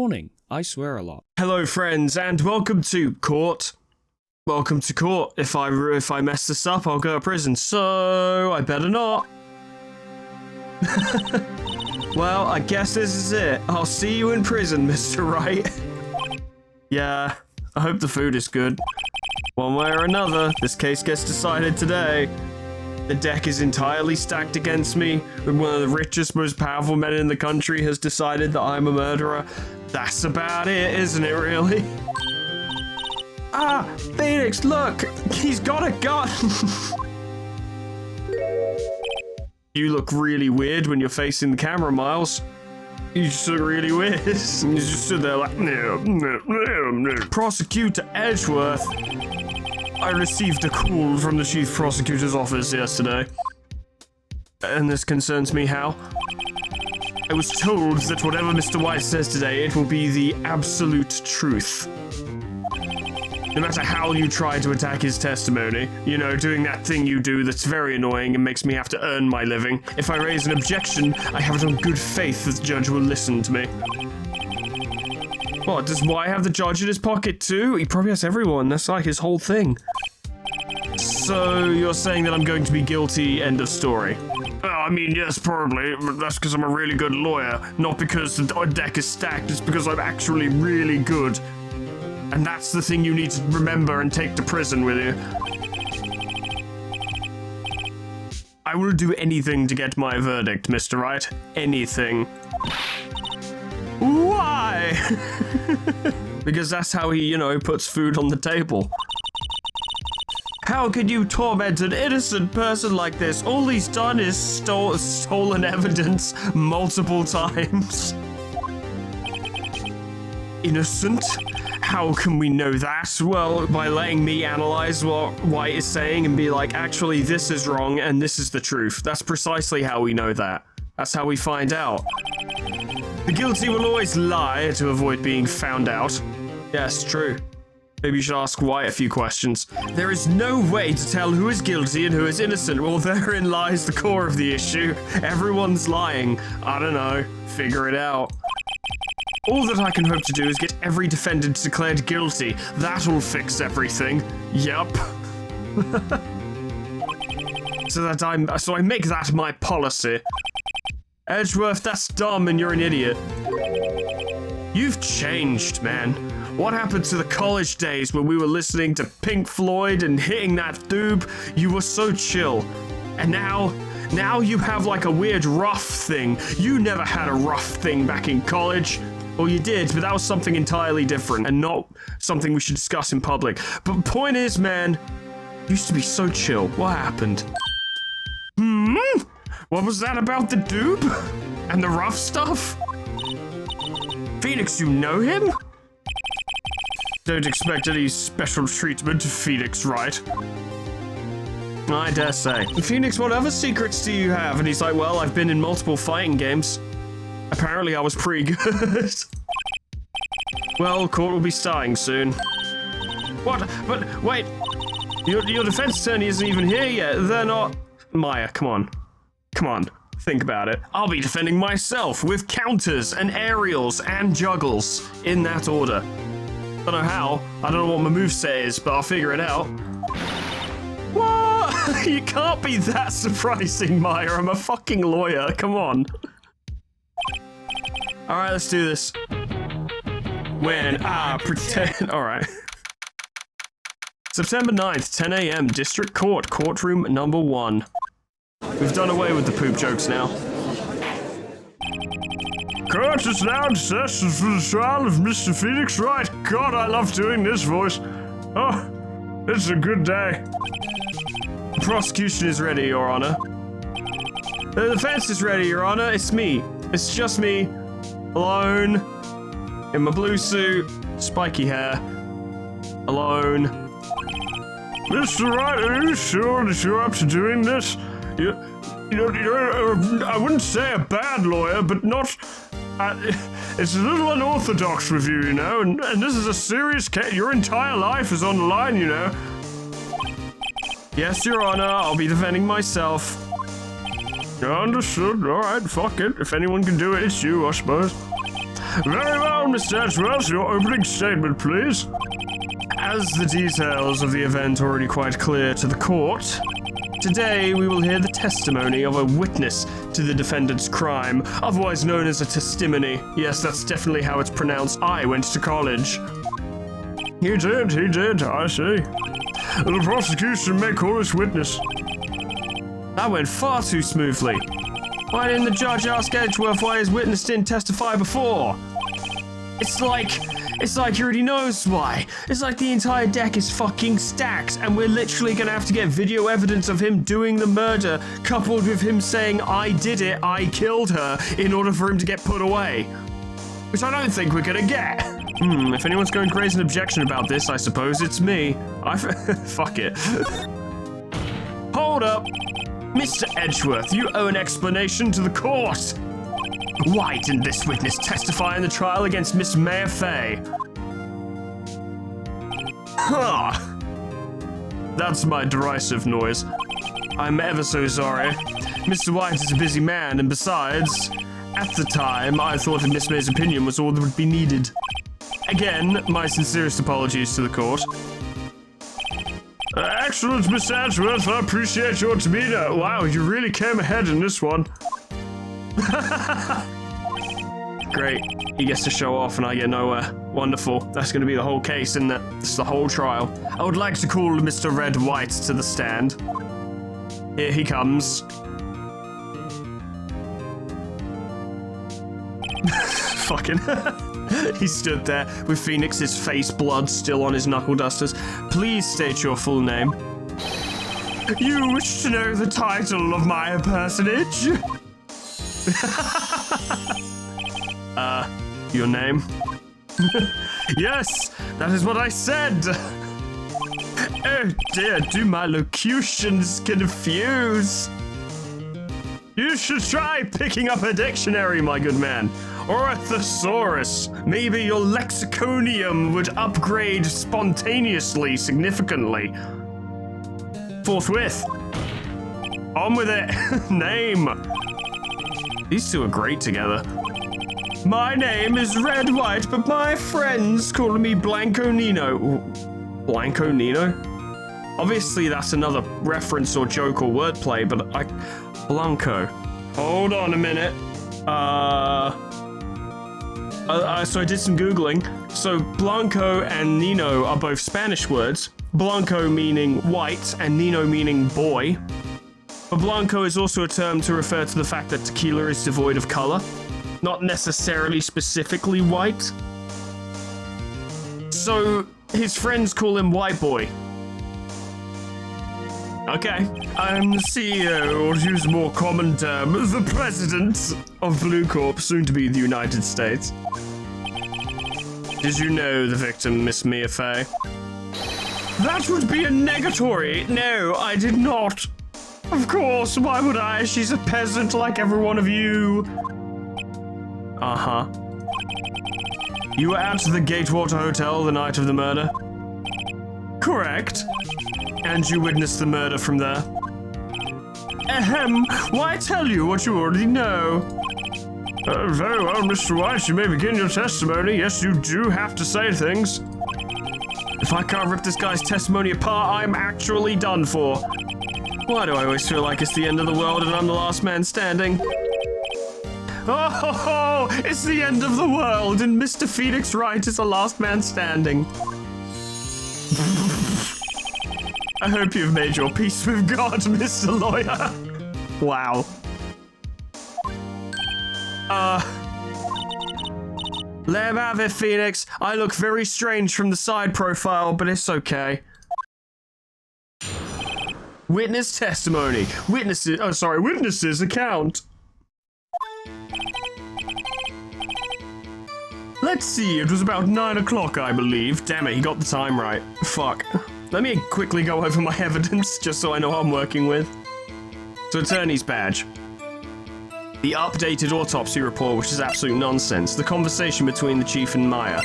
morning. I swear a lot. Hello, friends, and welcome to court. Welcome to court. If I mess this up, I'll go to prison. So I better not. Well, I guess this is it. I'll see you in prison, Mr. Wright. Yeah, I hope the food is good. One way or another, this case gets decided today. The deck is entirely stacked against me, and one of the richest, most powerful men in the country has decided that I'm a murderer. That's about it, isn't it, really? Ah, Phoenix, look! He's got a gun! You look really weird when you're facing the camera, Miles. You just look really weird. You just stood there like, no. Prosecutor Edgeworth. I received a call from the Chief Prosecutor's office yesterday. And this concerns me how? I was told that whatever Mr. White says today, it will be the absolute truth. No matter how you try to attack his testimony, you know, doing that thing you do that's very annoying and makes me have to earn my living. If I raise an objection, I have it on good faith that the judge will listen to me. What, does Y have the judge in his pocket too? He probably has everyone, that's like his whole thing. So, you're saying that I'm going to be guilty, end of story? I mean, yes, probably, but that's because I'm a really good lawyer, not because the deck is stacked, it's because I'm actually really good. And that's the thing you need to remember and take to prison with you. I will do anything to get my verdict, Mr. Wright. Anything. Why? Because that's how he, you know, puts food on the table. How can you torment an innocent person like this? All he's done is stolen evidence multiple times. Innocent? How can we know that? Well, by letting me analyze what White is saying and be like, actually, this is wrong and this is the truth. That's precisely how we know that. That's how we find out. The guilty will always lie to avoid being found out. Yes, true. Maybe you should ask White a few questions. There is no way to tell who is guilty and who is innocent. Well, therein lies the core of the issue. Everyone's lying. I don't know. Figure it out. All that I can hope to do is get every defendant declared guilty. That'll fix everything. Yup. So I make that my policy. Edgeworth, that's dumb and you're an idiot. You've changed, man. What happened to the college days when we were listening to Pink Floyd and hitting that tube? You were so chill. And now you have like a weird rough thing. You never had a rough thing back in college. Well, you did, but that was something entirely different and not something we should discuss in public. But point is, man, you used to be so chill. What happened? What was that about the dupe? And the rough stuff? Phoenix, you know him? Don't expect any special treatment, Phoenix, right? I dare say. Phoenix, what other secrets do you have? And he's like, well, I've been in multiple fighting games. Apparently I was pretty good. Well, court will be starting soon. What? But wait, your defense attorney isn't even here yet. They're not. Maya, come on. Come on, think about it. I'll be defending myself with counters and aerials and juggles in that order. Don't know how. I don't know what my moveset is, but I'll figure it out. What? You can't be that surprising, Maya. I'm a fucking lawyer. Come on. Alright, let's do this. When I pretend... Alright. September 9th, 10 a.m., District Court, courtroom number 1. We've done away with the poop jokes now. Court is now in session for the trial of Mr. Phoenix Wright. God, I love doing this voice. Oh, it's a good day. The prosecution is ready, Your Honor. The defense is ready, Your Honor. It's me. It's just me. Alone. In my blue suit. Spiky hair. Alone. Mr. Wright, are you sure that you're up to doing this? You're I wouldn't say a bad lawyer, but not... it's a little unorthodox with you, you know, and this is a serious case. Your entire life is on the line, you know. Yes, Your Honor, I'll be defending myself. Understood. All right, fuck it. If anyone can do it, it's you, I suppose. Very well, Mr. Edgeworth, your opening statement, please. As the details of the event are already quite clear to the court, today we will hear the testimony of a witness to the defendant's crime, otherwise known as a testimony. Yes, that's definitely how it's pronounced. I went to college. He did, I see. The prosecution may call this witness. That went far too smoothly. Why didn't the judge ask Edgeworth why his witness didn't testify before? It's like he already knows why. It's like the entire deck is fucking stacked, and we're literally gonna have to get video evidence of him doing the murder, coupled with him saying, I did it, I killed her, in order for him to get put away. Which I don't think we're gonna get. If anyone's going to raise an objection about this, I suppose it's me. Fuck it. Hold up. Mr. Edgeworth, you owe an explanation to the court. Why didn't this witness testify in the trial against Miss Mayor Fay? Huh. That's my derisive noise. I'm ever so sorry. Mr. White is a busy man, and besides, at the time, I thought that Miss May's opinion was all that would be needed. Again, my sincerest apologies to the court. Excellent, Mr. Edgeworth. I appreciate your demeanor. Wow, you really came ahead in this one. Great. He gets to show off and I get nowhere. Wonderful. That's going to be the whole case, isn't it? It's the whole trial. I would like to call Mr. Red White to the stand. Here he comes. Fucking... He stood there with Phoenix's face blood still on his knuckle dusters. Please state your full name. You wish to know the title of my personage? Your name? Yes, that is what I said. Oh dear, do my locutions confuse? You should try picking up a dictionary, my good man. Or a thesaurus. Maybe your lexiconium would upgrade spontaneously, significantly. Forthwith. On with it. Name. These two are great together. My name is Red White, but my friends call me Blanco Nino. Blanco Nino? Obviously, that's another reference or joke or wordplay, but Blanco. Hold on a minute. So I did some Googling. So Blanco and Nino are both Spanish words. Blanco meaning white and Nino meaning boy. But Blanco is also a term to refer to the fact that tequila is devoid of color. Not necessarily specifically white. So his friends call him White Boy. Okay. I'm the CEO, or to use a more common term, the president of Blue Corp, soon to be the United States. Did you know the victim, Miss Mia Fey? That would be a negatory. No, I did not. Of course, why would I? She's a peasant like every one of you. Uh-huh. You were at the Gatewater Hotel the night of the murder? Correct. And you witnessed the murder from there? Ahem. Why tell you what you already know? Very well, Mr. White, you may begin your testimony. Yes, you do have to say things. If I can't rip this guy's testimony apart, I'm actually done for. Why do I always feel like it's the end of the world and I'm the last man standing? Oh, it's the end of the world and Mr. Phoenix Wright is the last man standing. I hope you've made your peace with God, Mr. Lawyer. Wow. Let him have it, Phoenix. I look very strange from the side profile, but it's okay. Witness testimony. Witnesses account. Let's see, it was about 9 o'clock, I believe. Damn it, he got the time right. Fuck. Let me quickly go over my evidence, just so I know what I'm working with. So, attorney's badge. The updated autopsy report, which is absolute nonsense. The conversation between the chief and Maya.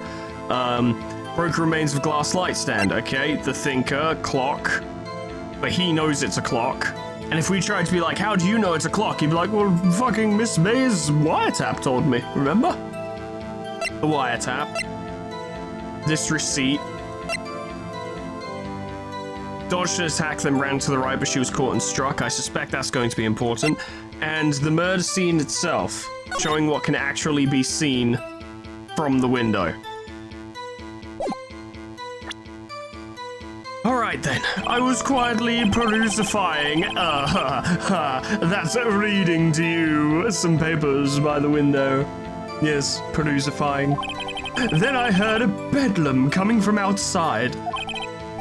Broken remains of glass light stand, okay? The thinker, clock. But he knows it's a clock. And if we tried to be like, how do you know it's a clock? He'd be like, well, fucking Miss May's wiretap told me, remember? The wiretap. This receipt. Dodged an attack, then ran to the right, but she was caught and struck. I suspect that's going to be important. And the murder scene itself, showing what can actually be seen from the window. Alright then, I was quietly perusifying, that's reading to you some papers by the window. Yes, perusifying. Then I heard a bedlam coming from outside.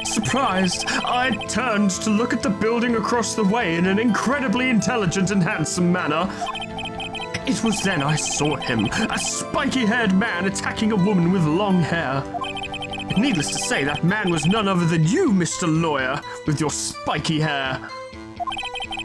Surprised, I turned to look at the building across the way in an incredibly intelligent and handsome manner. It was then I saw him, a spiky-haired man attacking a woman with long hair. Needless to say, that man was none other than you, Mr. Lawyer, with your spiky hair.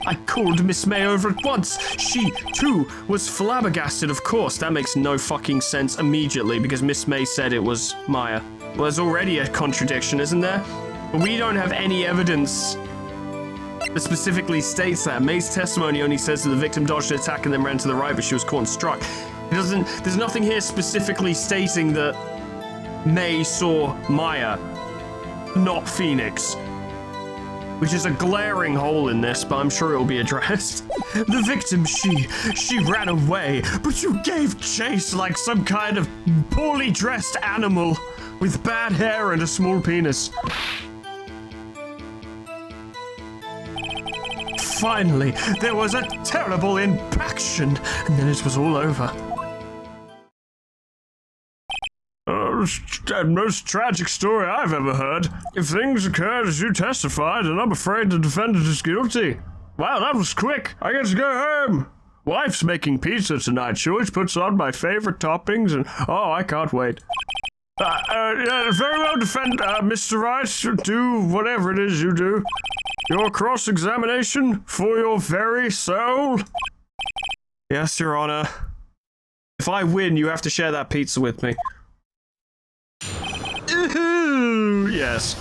I called Miss May over at once. She, too, was flabbergasted, of course. That makes no fucking sense immediately, because Miss May said it was Maya. Well, there's already a contradiction, isn't there? But we don't have any evidence that specifically states that. May's testimony only says that the victim dodged an attack and then ran to the right, but she was caught and struck. There's nothing here specifically stating that May saw Maya, not Phoenix. Which is a glaring hole in this, but I'm sure it'll be addressed. The victim, she ran away, but you gave chase like some kind of poorly dressed animal with bad hair and a small penis. Finally, there was a terrible impaction, and then it was all over. Most tragic story I've ever heard. If things occurred as you testified, and I'm afraid the defendant is guilty. Wow, that was quick. I get to go home. Wife's making pizza tonight. She always puts on my favorite toppings, and oh, I can't wait. Yeah, very well, Mr. Wright. Do whatever it is you do. Your cross-examination for your very soul. Yes, Your Honor. If I win, you have to share that pizza with me. Yes.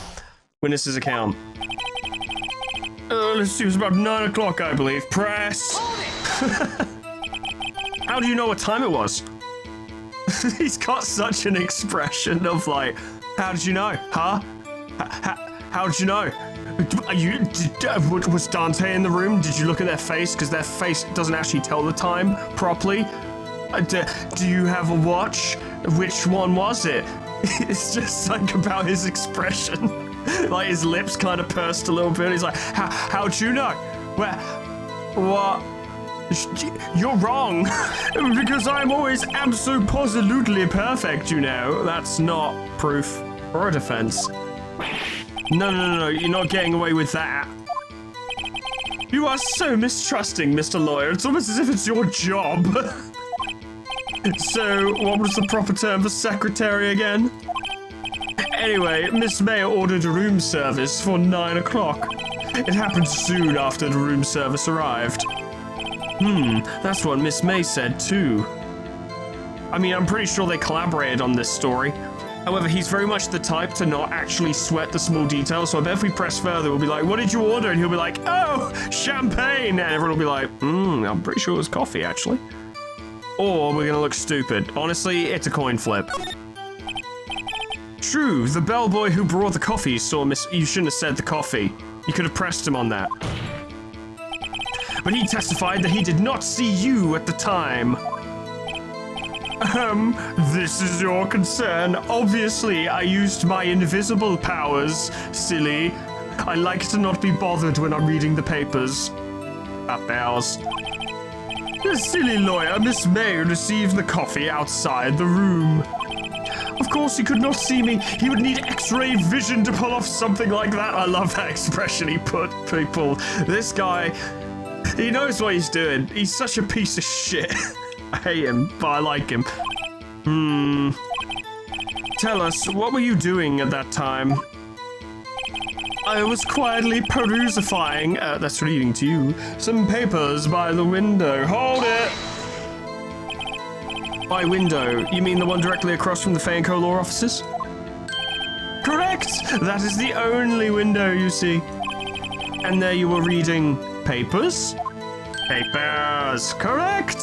Witness's account. Let's see, it was about 9 o'clock, I believe. Press. How do you know what time it was? He's got such an expression of like, how did you know? Huh? How did you know? Was Dante in the room? Did you look at their face? Because their face doesn't actually tell the time properly. Do you have a watch? Which one was it? It's just like about his expression. Like his lips kind of pursed a little bit. He's like, how'd you know? What? You're wrong. Because I'm always absolutely perfect, you know. That's not proof or a defense. No. You're not getting away with that. You are so mistrusting, Mr. Lawyer. It's almost as if it's your job. So, what was the proper term for secretary again? Anyway, Miss May ordered a room service for 9 o'clock. It happened soon after the room service arrived. That's what Miss May said too. I mean, I'm pretty sure they collaborated on this story. However, he's very much the type to not actually sweat the small details, so I bet if we press further, we'll be like, what did you order? And he'll be like, oh, champagne! And everyone will be like, I'm pretty sure it was coffee, actually. Or we're gonna look stupid. Honestly, it's a coin flip. True, the bellboy who brought the coffee saw You shouldn't have said the coffee. You could have pressed him on that. But he testified that he did not see you at the time. This is your concern. Obviously, I used my invisible powers, silly. I like to not be bothered when I'm reading the papers. Powers. The silly lawyer, Miss May, received the coffee outside the room. Of course, he could not see me. He would need X-ray vision to pull off something like that. I love that expression he put, people. This guy, he knows what he's doing. He's such a piece of shit. I hate him, but I like him. Tell us, what were you doing at that time? I was quietly perusifying, that's reading to you, some papers by the window. Hold it! By window, you mean the one directly across from the Fay & Co. law offices? Correct! That is the only window you see. And there you were reading papers? Papers. Correct.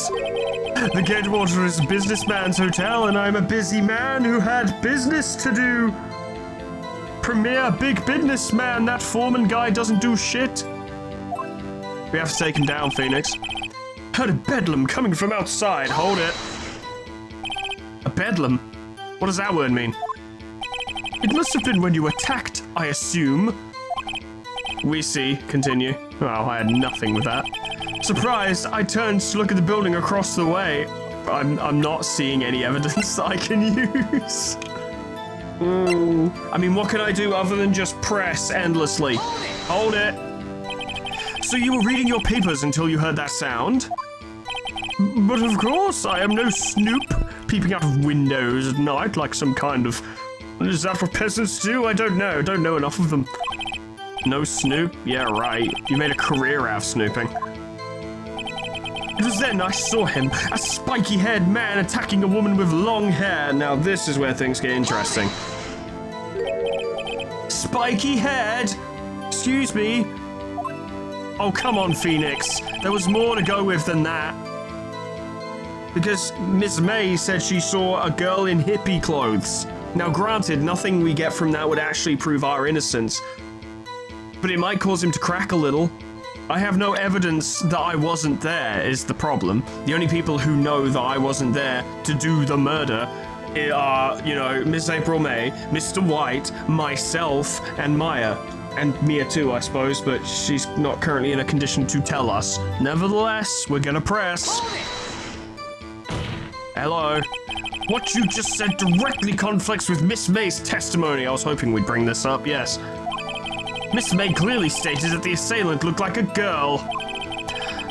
The Gatewater is a businessman's hotel, and I'm a busy man who had business to do. Premier big businessman. That Foreman guy doesn't do shit. We have to take him down, Phoenix. Heard a bedlam coming from outside. Hold it. A bedlam? What does that word mean? It must have been when you attacked, I assume. We see. Continue. Well, I had nothing with that. Surprised, I turned to look at the building across the way. I'm not seeing any evidence that I can use. I mean, what can I do other than just press endlessly? Hold it. So you were reading your papers until you heard that sound? But of course, I am no snoop, peeping out of windows at night like some kind of... Is that what peasants do? I don't know. Don't know enough of them. No snoop? Yeah, right. You made a career out of snooping. It was then I saw him, a spiky-haired man attacking a woman with long hair. Now this is where things get interesting. Spiky-haired? Excuse me? Oh, come on, Phoenix. There was more to go with than that. Because Miss May said she saw a girl in hippie clothes. Now granted, nothing we get from that would actually prove our innocence. But it might cause him to crack a little. I have no evidence that I wasn't there is the problem. The only people who know that I wasn't there to do the murder are, you know, Miss April May, Mr. White, myself, and Maya. And Mia too, I suppose, but she's not currently in a condition to tell us. Nevertheless, we're gonna press. Hello. What you just said directly conflicts with Miss May's testimony. I was hoping we'd bring this up, yes. Miss May clearly stated that the assailant looked like a girl.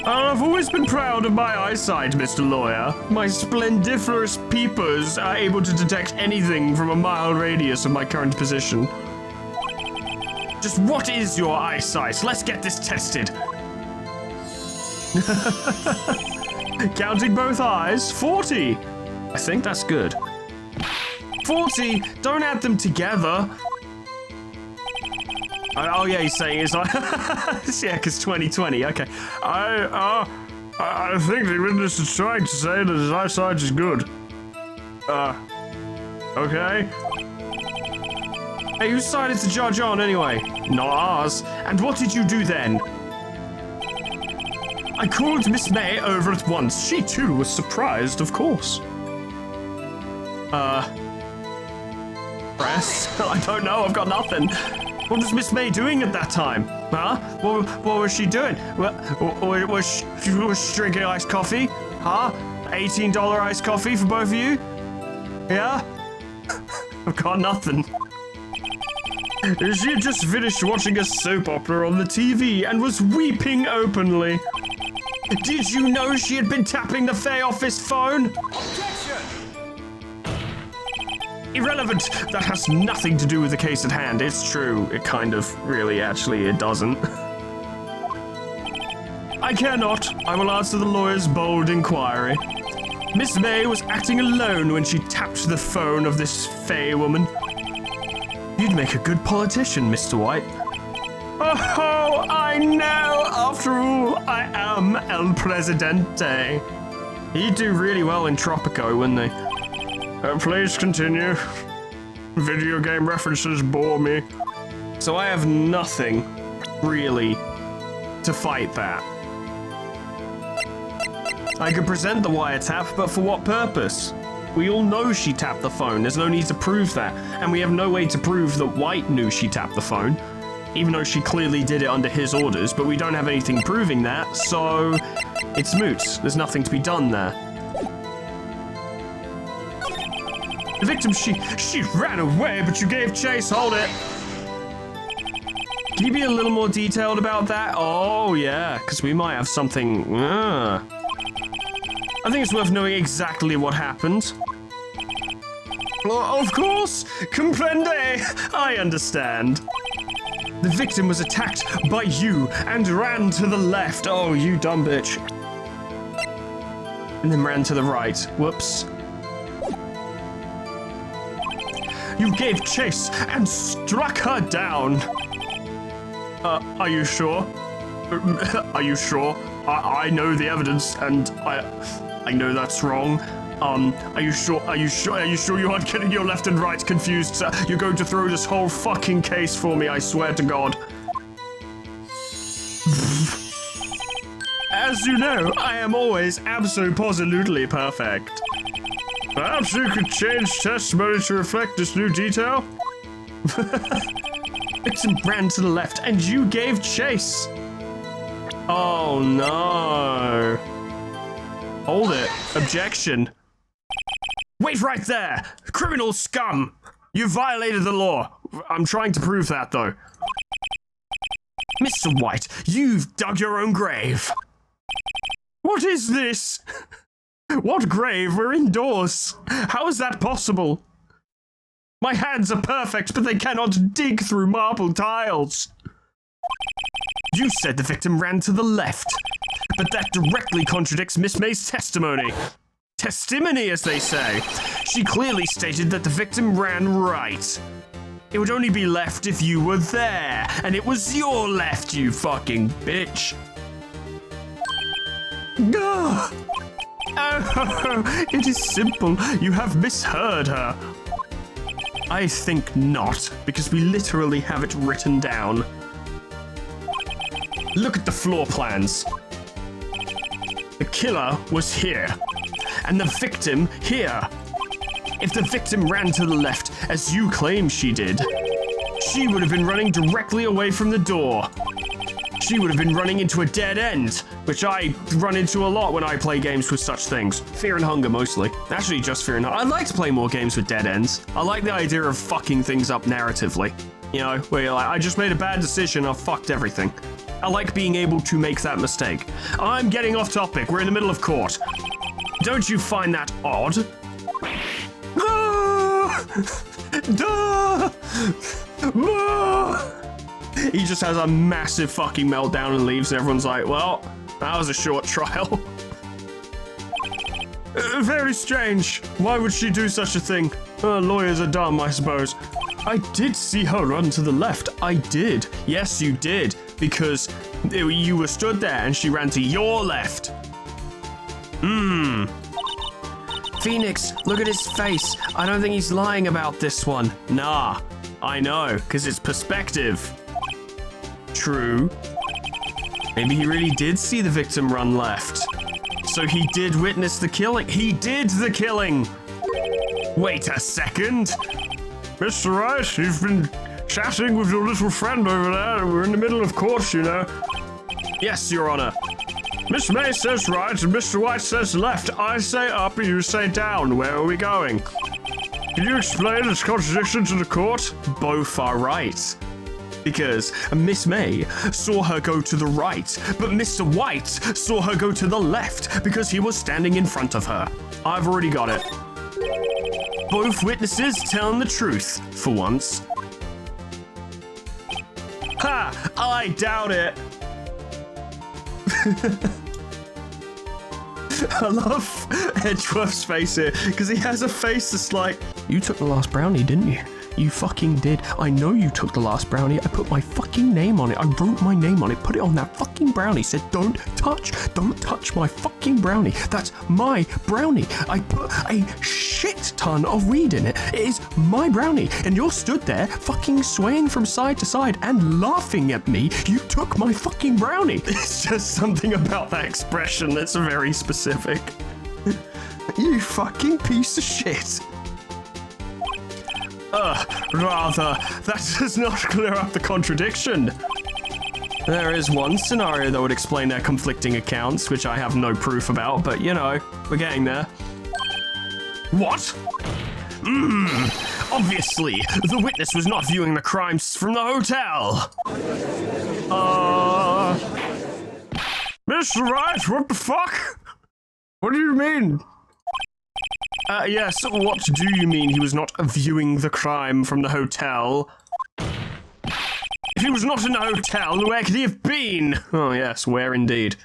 I've always been proud of my eyesight, Mr. Lawyer. My splendiferous peepers are able to detect anything from a mile radius of my current position. Just what is your eyesight? Let's get this tested. Counting both eyes, 40. I think that's good. 40? Don't add them together. Oh yeah, he's saying it's like... yeah, because 2020, okay. I think the witness is trying to say that his eyesight is good. Okay. Hey, who decided to judge on anyway? Not ours. And what did you do then? I called Miss May over at once. She too was surprised, of course. Press? I don't know, I've got nothing. What was Miss May doing at that time? Huh? What was she doing? Was she drinking iced coffee? Huh? $18 iced coffee for both of you? Yeah? I've got nothing. She had just finished watching a soap opera on the TV and was weeping openly. Did you know she had been tapping the Fay office phone? Objection! Irrelevant. That has nothing to do with the case at hand. It's true. It kind of, really, actually, it doesn't. I care not. I will answer the lawyer's bold inquiry. Miss May was acting alone when she tapped the phone of this Fay woman. You'd make a good politician, Mr. White. Oh, I know. After all, I am El Presidente. He'd do really well in Tropico, wouldn't he? Please continue. Video game references bore me. So I have nothing, really, to fight that. I could present the wiretap, but for what purpose? We all know she tapped the phone. There's no need to prove that. And we have no way to prove that White knew she tapped the phone, even though she clearly did it under his orders, but we don't have anything proving that, so it's moot. There's nothing to be done there. The victim, she ran away, but you gave chase. Hold it. Can you be a little more detailed about that? Oh, yeah, because we might have something. I think it's worth knowing exactly what happened. Of course, comprende. I understand. The victim was attacked by you and ran to the left. Oh, you dumb bitch. And then ran to the right. Whoops. You gave chase and struck her down. Are you sure? Are you sure? I know the evidence, and I know that's wrong. Are you sure you aren't getting your left and right confused, sir? You're going to throw this whole fucking case for me, I swear to God. As you know, I am always abso-positively perfect. Perhaps you could change testimony to reflect this new detail? Victim ran to the left, and you gave chase. Oh no. Hold it. Objection. Wait right there! Criminal scum! You violated the law. I'm trying to prove that, though. Mr. White, you've dug your own grave. What is this? What grave? We're indoors. How is that possible? My hands are perfect, but they cannot dig through marble tiles. You said the victim ran to the left, but that directly contradicts Miss May's testimony. Testimony, as they say. She clearly stated that the victim ran right. It would only be left if you were there, and it was your left, you fucking bitch. Ugh. Oh, it is simple. You have misheard her. I think not, because we literally have it written down. Look at the floor plans. The killer was here, and the victim here. If the victim ran to the left, as you claim she did, she would have been running directly away from the door. She would have been running into a dead end, which I run into a lot when I play games with such things. Fear and Hunger, mostly. Actually, just Fear and Hunger. I'd like to play more games with dead ends. I like the idea of fucking things up narratively. You know, where you're like, I just made a bad decision, I've fucked everything. I like being able to make that mistake. I'm getting off topic, we're in the middle of court. Don't you find that odd? He just has a massive fucking meltdown and leaves, and everyone's like, well, that was a short trial. Very strange. Why would she do such a thing? Lawyers are dumb, I suppose. I did see her run to the left. I did. Yes, you did. Because you were stood there and she ran to your left. Phoenix, look at his face. I don't think he's lying about this one. Nah, I know, because it's perspective. True. Maybe he really did see the victim run left. So he did witness the killing. He did the killing. Wait a second. Mr. Wright, you've been chatting with your little friend over there. We're in the middle of court, you know. Yes, Your Honor. Miss May says right and Mr. White says left. I say up and you say down. Where are we going? Can you explain this contradiction to the court? Both are right. Because Miss May saw her go to the right, but Mr. White saw her go to the left because he was standing in front of her. I've already got it. Both witnesses telling the truth, for once. Ha! I doubt it. I love Edgeworth's face here, because he has a face that's like, you took the last brownie, didn't you? You fucking did. I know you took the last brownie. I put my fucking name on it. I wrote my name on it, put it on that fucking brownie. Said, don't touch my fucking brownie. That's my brownie. I put a shit ton of weed in it. It is my brownie. And you're stood there fucking swaying from side to side and laughing at me. You took my fucking brownie. It's just something about that expression that's very specific. You fucking piece of shit. Rather, that does not clear up the contradiction. There is one scenario that would explain their conflicting accounts, which I have no proof about, but you know, we're getting there. What? Obviously, the witness was not viewing the crimes from the hotel. Mr. Wright, what the fuck? What do you mean? Yes, what do you mean he was not viewing the crime from the hotel? If he was not in the hotel, where could he have been? Oh yes, where indeed?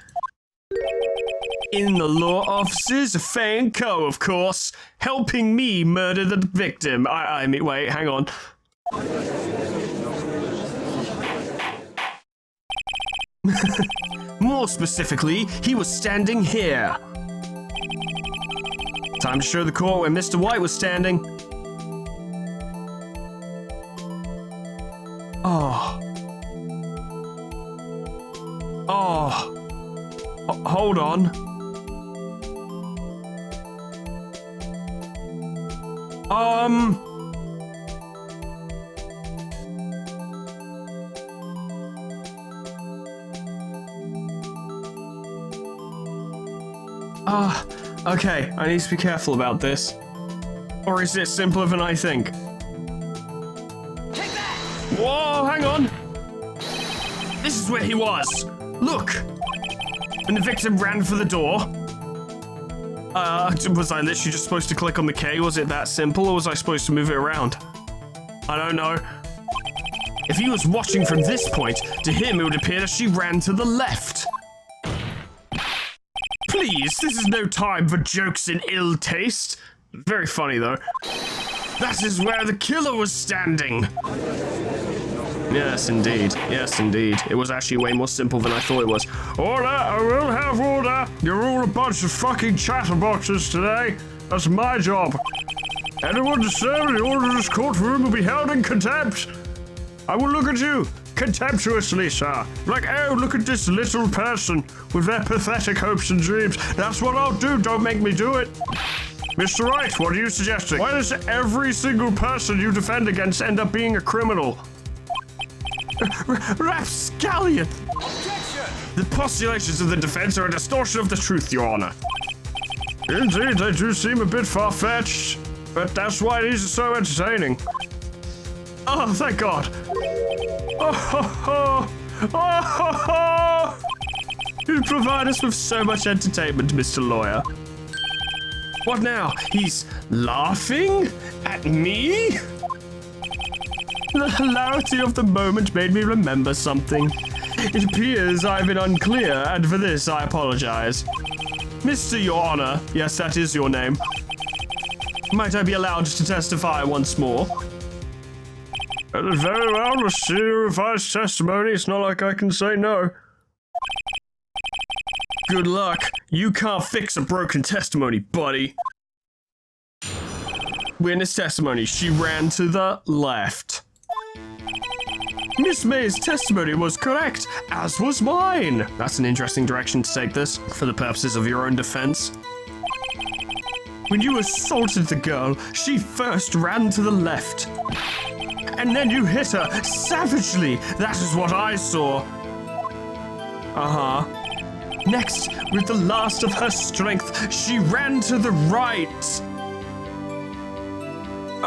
In the law offices of Fay & Co., of course, helping me murder the victim. I mean, wait, hang on. More specifically, he was standing here. Time to show the court where Mr. White was standing. Oh. Oh. Hold on. Okay, I need to be careful about this. Or is it simpler than I think? Take that! Whoa, hang on! This is where he was! Look! And the victim ran for the door. Was I literally just supposed to click on the K? Was it that simple, or was I supposed to move it around? I don't know. If he was watching from this point, to him it would appear that she ran to the left. Please, this is no time for jokes in ill taste. Very funny, though. That is where the killer was standing. Yes, indeed. Yes, indeed. It was actually way more simple than I thought it was. Order! I will have order! You're all a bunch of fucking chatterboxes today. That's my job. Anyone disturbing the order of this courtroom will be held in contempt. I will look at you contemptuously, sir. Like, oh, look at this little person with their pathetic hopes and dreams. That's what I'll do. Don't make me do it. Mr. Wright, what are you suggesting? Why does every single person you defend against end up being a criminal? Rapscallion! Objection! The postulations of the defense are a distortion of the truth, Your Honor. Indeed, they do seem a bit far-fetched, but that's why these are so entertaining. Oh, thank God. Oh, ho, ho. Oh, ho, ho. You provide us with so much entertainment, Mr. Lawyer. What now? He's laughing at me? The hilarity of the moment made me remember something. It appears I've been unclear, and for this I apologize. Mr. Your Honor, yes, that is your name. Might I be allowed to testify once more? That is very well. Let's see your revised testimony. It's not like I can say no. Good luck. You can't fix a broken testimony, buddy. Witness testimony. She ran to the left. Miss May's testimony was correct, as was mine. That's an interesting direction to take this, for the purposes of your own defense. When you assaulted the girl, she first ran to the left. And then you hit her savagely. That is what I saw. Uh-huh. Next, with the last of her strength, she ran to the right.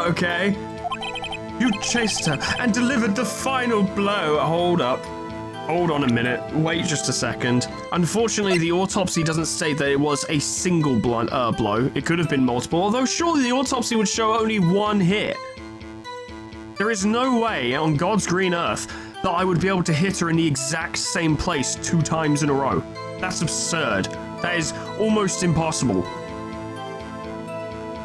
Okay. You chased her and delivered the final blow. Hold up. Hold on a minute. Wait just a second. Unfortunately, the autopsy doesn't state that it was a single blow. It could have been multiple, although surely the autopsy would show only one hit. There is no way on God's green earth that I would be able to hit her in the exact same place 2 times in a row. That's absurd. That is almost impossible.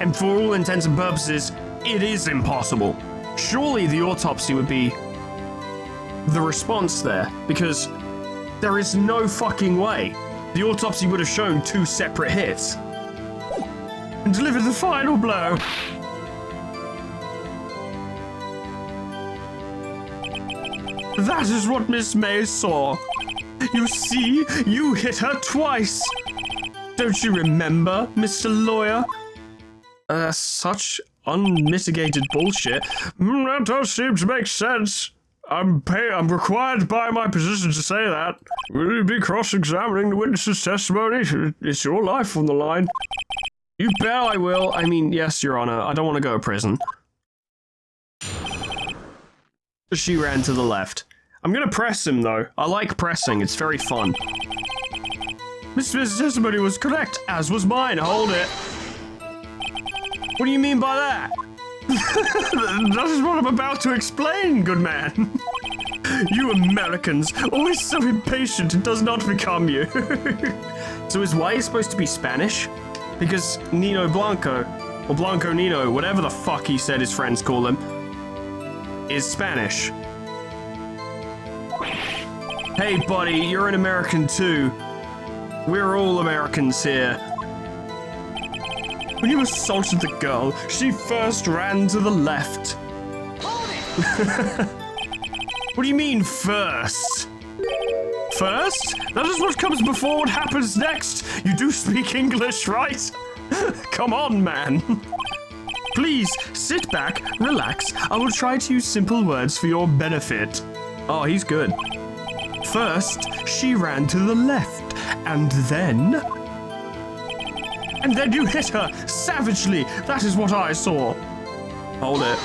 And for all intents and purposes, it is impossible. Surely the autopsy would be the response there, because there is no fucking way. The autopsy would have shown 2 separate hits. And delivered the final blow. That is what Miss May saw. You see, you hit her twice. Don't you remember, Mr. Lawyer? Such unmitigated bullshit. That does seem to make sense. I'm required by my position to say that. Will you be cross-examining the witness's testimony? It's your life on the line. You bet I will. I mean, yes, Your Honor. I don't want to go to prison. She ran to the left. I'm gonna press him, though. I like pressing. It's very fun. Miss Smith's testimony was correct, as was mine. Hold it. What do you mean by that? That is what I'm about to explain, good man. You Americans, always so impatient it does not become you. So is White supposed to be Spanish? Because Nino Blanco, or Blanco Nino, whatever the fuck he said his friends call him, is Spanish. Hey, buddy, you're an American too. We're all Americans here. When you assaulted the girl, she first ran to the left. What do you mean, first? First? That is what comes before what happens next. You do speak English, right? Come on, man. Please, sit back, relax. I will try to use simple words for your benefit. Oh, he's good. First, she ran to the left, and then you hit her savagely. That is what I saw. Hold it.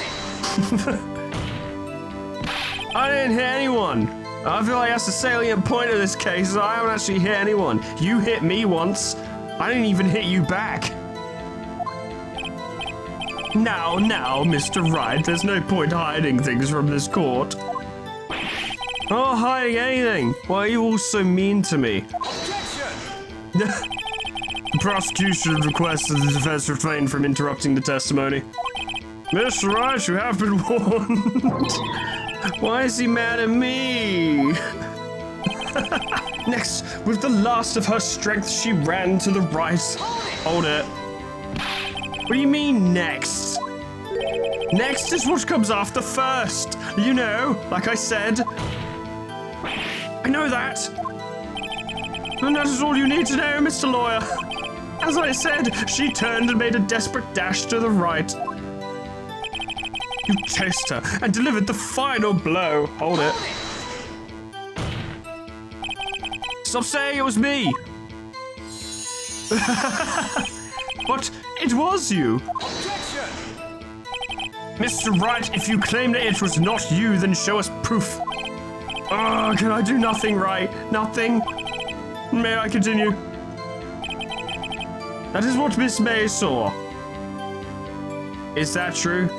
I didn't hit anyone. I feel like that's the salient point of this case, is I haven't actually hit anyone. You hit me once. I didn't even hit you back. Now, Mr. Wright, there's no point hiding things from this court. Not hiding anything. Why are you all so mean to me? The prosecution requests that the defense refrain from interrupting the testimony. Mr. Wright, you have been warned. Why is he mad at me? Next, with the last of her strength, she ran to the right. Hold it. What do you mean, next? Next is what comes after first. You know, like I said. I know that. And that is all you need to know, Mr. Lawyer. As I said, she turned and made a desperate dash to the right. You chased her and delivered the final blow. Hold it. Stop saying it was me. But it was you. Mr. Wright, if you claim that it was not you, then show us proof. Oh, can I do nothing right? Nothing? May I continue? That is what Miss May saw. Is that true?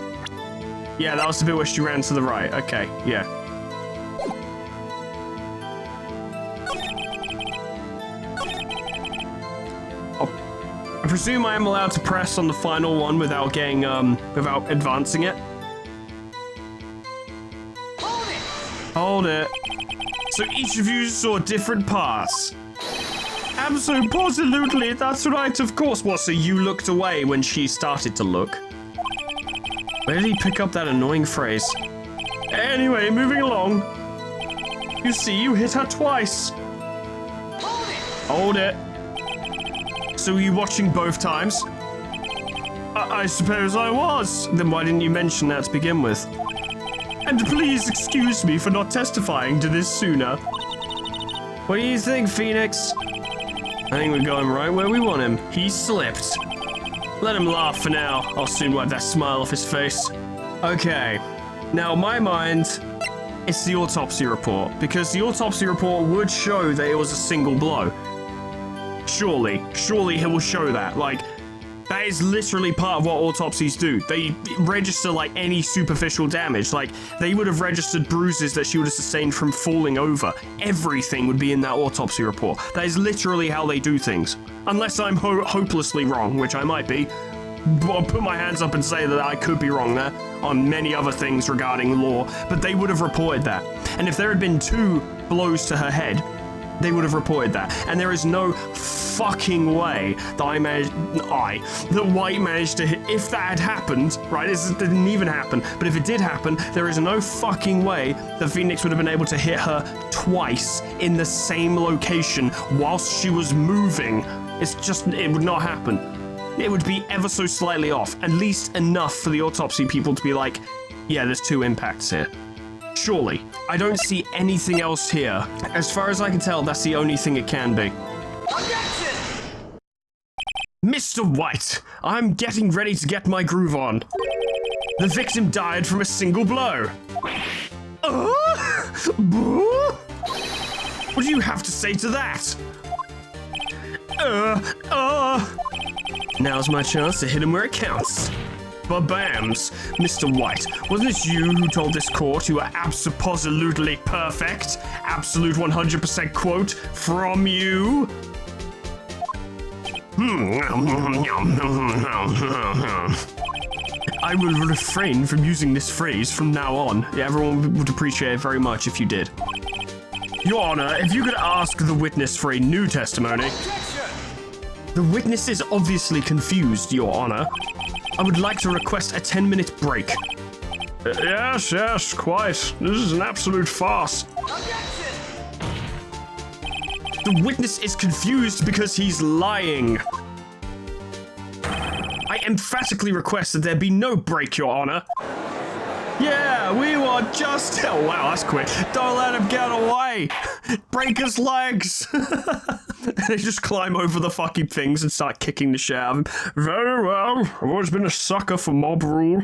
Yeah, that was the bit where she ran to the right. Okay, yeah. I presume I am allowed to press on the final one without getting, without advancing it. Hold it. So each of you saw different parts. Absolutely, that's right, of course. What, so you looked away when she started to look? Where did he pick up that annoying phrase? Anyway, moving along. You see, you hit her twice. Hold it. So were you watching both times? I suppose I was. Then why didn't you mention that to begin with? And please excuse me for not testifying to this sooner. What do you think, Phoenix? I think we're going right where we want him. He slipped. Let him laugh for now. I'll soon wipe that smile off his face. Okay. Now, in my mind, it's the autopsy report, because the autopsy report would show that it was a single blow. Surely he will show that. Like, that is literally part of what autopsies do. They register, like, any superficial damage. Like, they would have registered bruises that she would have sustained from falling over. Everything would be in that autopsy report. That is literally how they do things. Unless I'm hopelessly wrong, which I might be. I'll put my hands up and say that I could be wrong there on many other things regarding law, but they would have reported that. And if there had been 2 blows to her head, they would have reported that. And there is no fucking way that White managed to hit. If that had happened, right, it didn't even happen, but if it did happen, there is no fucking way that Phoenix would have been able to hit her twice in the same location whilst she was moving. It would not happen. It would be ever so slightly off, at least enough for the autopsy people to be like, yeah, there's 2 impacts here. Surely. I don't see anything else here. As far as I can tell, that's the only thing it can be. Objection! Mr. White, I'm getting ready to get my groove on. The victim died from a single blow. What do you have to say to that? Now's my chance to hit him where it counts. Babams. Mr. White, wasn't it you who told this court you are absolutely perfect? Absolute 100% quote from you? I will refrain from using this phrase from now on. Everyone would appreciate it very much if you did. Your Honor, if you could ask the witness for a new testimony. The witness is obviously confused, Your Honor. I would like to request a 10-minute break. Yes, quite. This is an absolute farce. The witness is confused because he's lying. I emphatically request that there be no break, Your Honor. Yeah, we were just... Oh, wow, that's quick. Don't let him get away. Break his legs. They just climb over the fucking things and start kicking the shit out of him. Very well. I've always been a sucker for mob rule.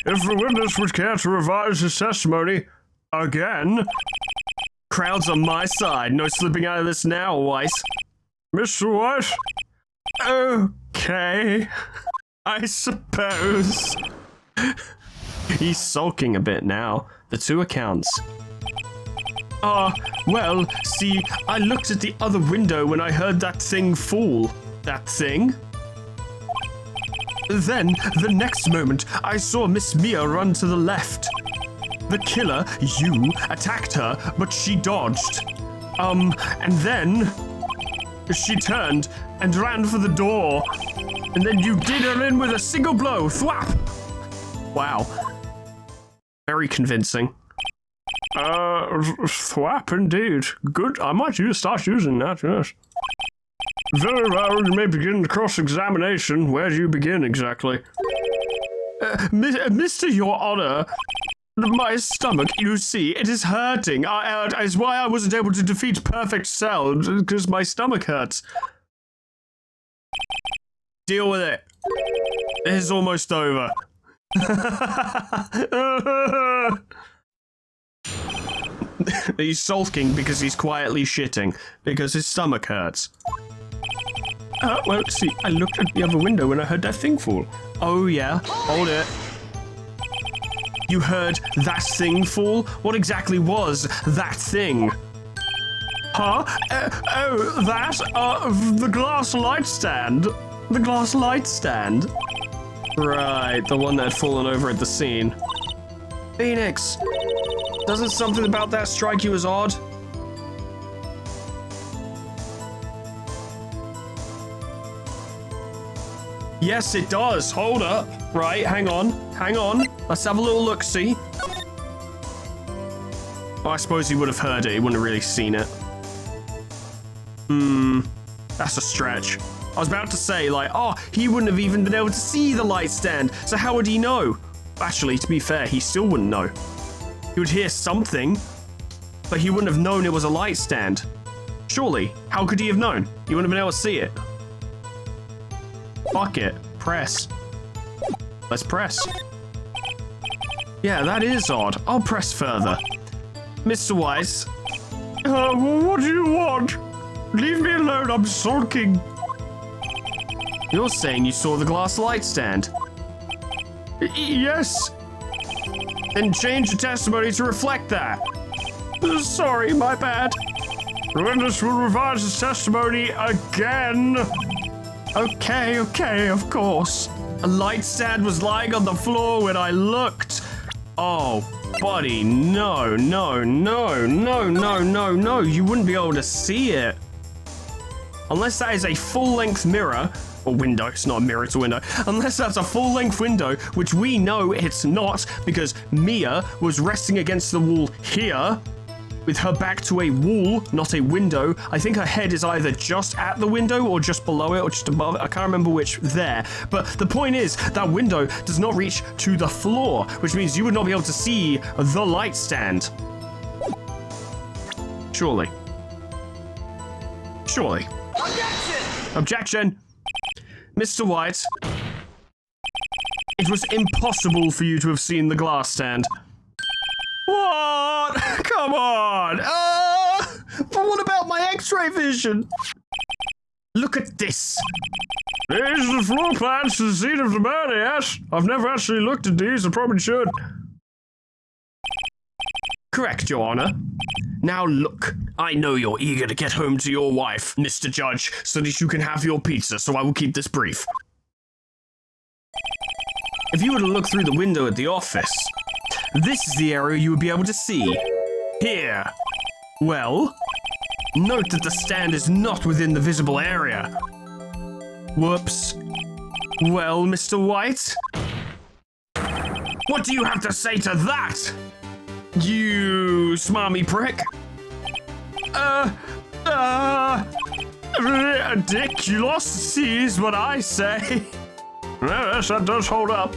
If the witness would care to revise his testimony again... Crowd's on my side. No slipping out of this now, Weiss. Mr. White? Okay. I suppose. He's sulking a bit now. The two accounts. Well, see, I looked at the other window when I heard that thing fall. That thing? Then, the next moment, I saw Miss Mia run to the left. The killer, you, attacked her, but she dodged. And then... she turned and ran for the door. And then you did her in with a single blow. Thwap! Wow. Very convincing. Thwap indeed. Good. I might start using that, yes. Very well, you may begin the cross-examination. Where do you begin, exactly? Mr. Your Honor, my stomach, you see, it is hurting. Is why I wasn't able to defeat Perfect Cell, because my stomach hurts. Deal with it. It is almost over. He's sulking because he's quietly shitting, because his stomach hurts. Well, see, I looked at the other window when I heard that thing fall. Oh, yeah? Hold it. You heard that thing fall? What exactly was that thing? Huh? The glass light stand. The glass light stand. Right, the one that had fallen over at the scene. Phoenix, doesn't something about that strike you as odd? Yes, it does. Hold up. Right, hang on. Let's have a little look-see. Well, I suppose he would have heard it. He wouldn't have really seen it. That's a stretch. I was about to say, like, oh, he wouldn't have even been able to see the light stand. So how would he know? Actually, to be fair, he still wouldn't know. He would hear something, but he wouldn't have known it was a light stand. Surely, how could he have known? He wouldn't have been able to see it. Fuck it. Press. Let's press. Yeah, that is odd. I'll press further. Mr. Weiss. What do you want? Leave me alone, I'm sulking. You're saying you saw the glass light stand? Yes. Then change your testimony to reflect that. Sorry, my bad. The witness will revise his testimony again. Okay, of course. A light stand was lying on the floor when I looked. Oh, buddy, no. You wouldn't be able to see it. Unless that is a full-length mirror, or window, it's not a mirror, it's a window. Unless that's a full-length window, which we know it's not, because Mia was resting against the wall here, with her back to a wall, not a window. I think her head is either just at the window or just below it or just above it. I can't remember which there. But the point is, that window does not reach to the floor, which means you would not be able to see the light stand. Surely. Objection! Mr. White. It was impossible for you to have seen the glass stand. What? Come on! But what about my X-ray vision? Look at this. These are the floor plans to the scene of the murder, yes? I've never actually looked at these, I probably should. Correct, Your Honor. Now look, I know you're eager to get home to your wife, Mr. Judge, so that you can have your pizza, so I will keep this brief. If you were to look through the window at the office, this is the area you would be able to see. Here. Well, note that the stand is not within the visible area. Whoops. Well, Mr. White? What do you have to say to that? You smarmy prick? Ridiculous is what I say. Yes, that does hold up.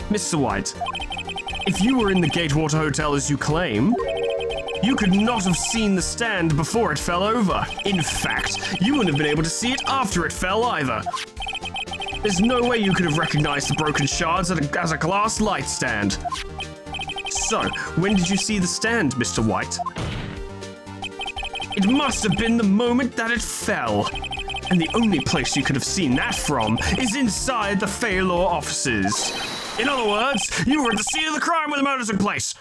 Mr. White, if you were in the Gatewater Hotel as you claim, you could not have seen the stand before it fell over. In fact, you wouldn't have been able to see it after it fell either. There's no way you could have recognized the broken shards as a glass light stand. So, when did you see the stand, Mr. White? It must have been the moment that it fell. And the only place you could have seen that from is inside the Failure offices. In other words, you were at the scene of the crime when the murder took place.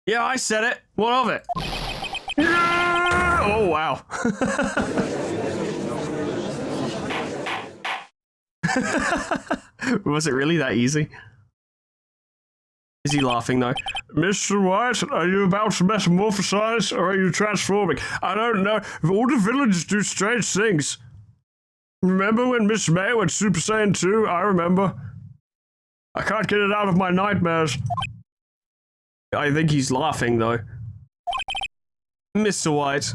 Yeah, I said it. What of it? Yeah! Oh, wow. Was it really that easy? Is he laughing, though? Mr. White, are you about to metamorphosize, or are you transforming? I don't know. All the villains do strange things. Remember when Miss May went Super Saiyan 2? I remember. I can't get it out of my nightmares. I think he's laughing, though. Mr. White.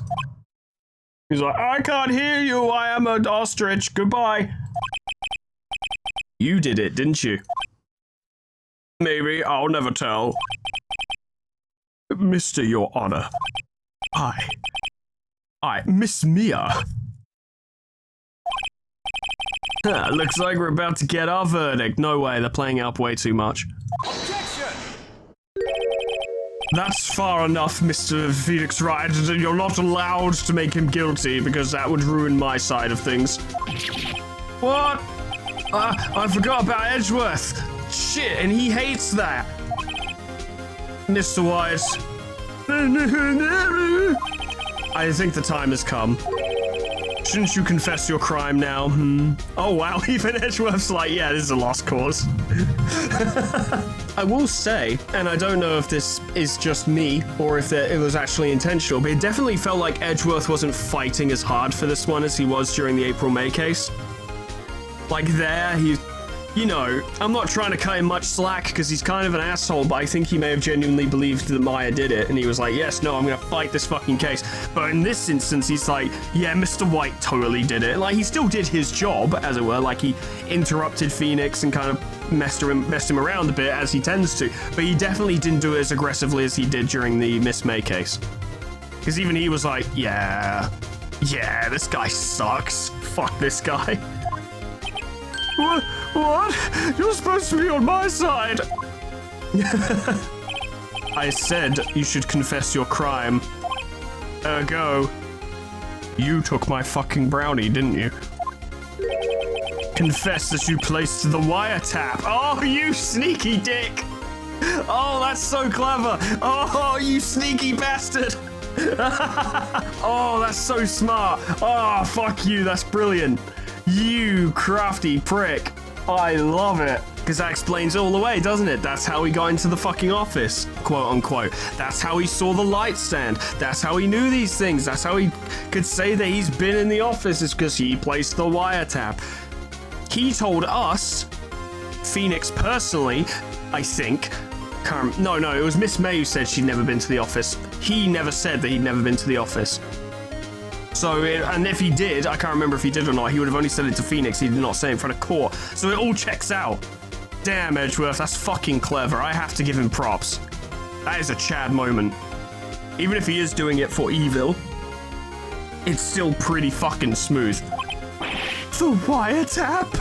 He's like, I can't hear you. I am an ostrich. Goodbye. You did it, didn't you? Maybe. I'll never tell. Mr. Your Honor. Miss Mia. Looks like we're about to get our verdict. No way, they're playing up way too much. Objection! That's far enough, Mr. Phoenix Wright. You're not allowed to make him guilty because that would ruin my side of things. What? I forgot about Edgeworth. Shit, and he hates that. Mr. White. I think the time has come. Shouldn't you confess your crime now? Oh wow, even Edgeworth's like, yeah, this is a lost cause. I will say, and I don't know if this is just me or if it was actually intentional, but it definitely felt like Edgeworth wasn't fighting as hard for this one as he was during the April-May case. Like there, you know, I'm not trying to cut him much slack because he's kind of an asshole, but I think he may have genuinely believed that Maya did it, and he was like, yes, no, I'm gonna fight this fucking case. But in this instance, he's like, yeah, Mr. White totally did it. Like, he still did his job, as it were, like he interrupted Phoenix and kind of messed him around a bit, as he tends to, but he definitely didn't do it as aggressively as he did during the Miss May case. Because even he was like, yeah, this guy sucks. Fuck this guy. What? You're supposed to be on my side. I said you should confess your crime. Ergo, you took my fucking brownie, didn't you? Confess that you placed the wiretap. Oh, you sneaky dick. Oh, that's so clever. Oh, you sneaky bastard. Oh, that's so smart. Oh, fuck you. That's brilliant. You crafty prick. I love it. Because that explains all the way, doesn't it? That's how he got into the fucking office, quote unquote. That's how he saw the light stand. That's how he knew these things. That's how he could say that he's been in the office, is because he placed the wiretap. He told us, Phoenix personally, I think. No, it was Miss May who said she'd never been to the office. He never said that he'd never been to the office. So, and if he did, I can't remember if he did or not, he would have only said it to Phoenix, he did not say it in front of court. So it all checks out. Damn, Edgeworth, that's fucking clever. I have to give him props. That is a Chad moment. Even if he is doing it for evil, it's still pretty fucking smooth. The wiretap?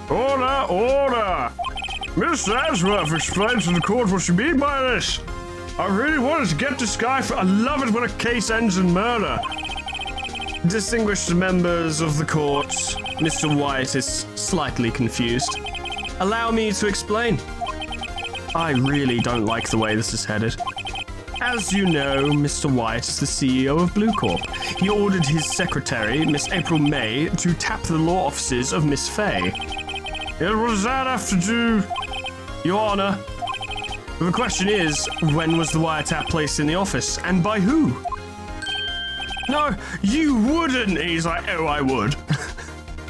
Order! Mr. Edgeworth, explain to the court what you mean by this. I really wanted to get this guy I love it when a case ends in murder. Distinguished members of the court, Mr. White is slightly confused. Allow me to explain. I really don't like the way this is headed. As you know, Mr. White is the CEO of Blue Corp. He ordered his secretary, Miss April May, to tap the law offices of Miss Fay. And what does that have to do? Your Honor, The question is, when was the wiretap placed in the office, and by who? No, you wouldn't! He's like, oh, I would.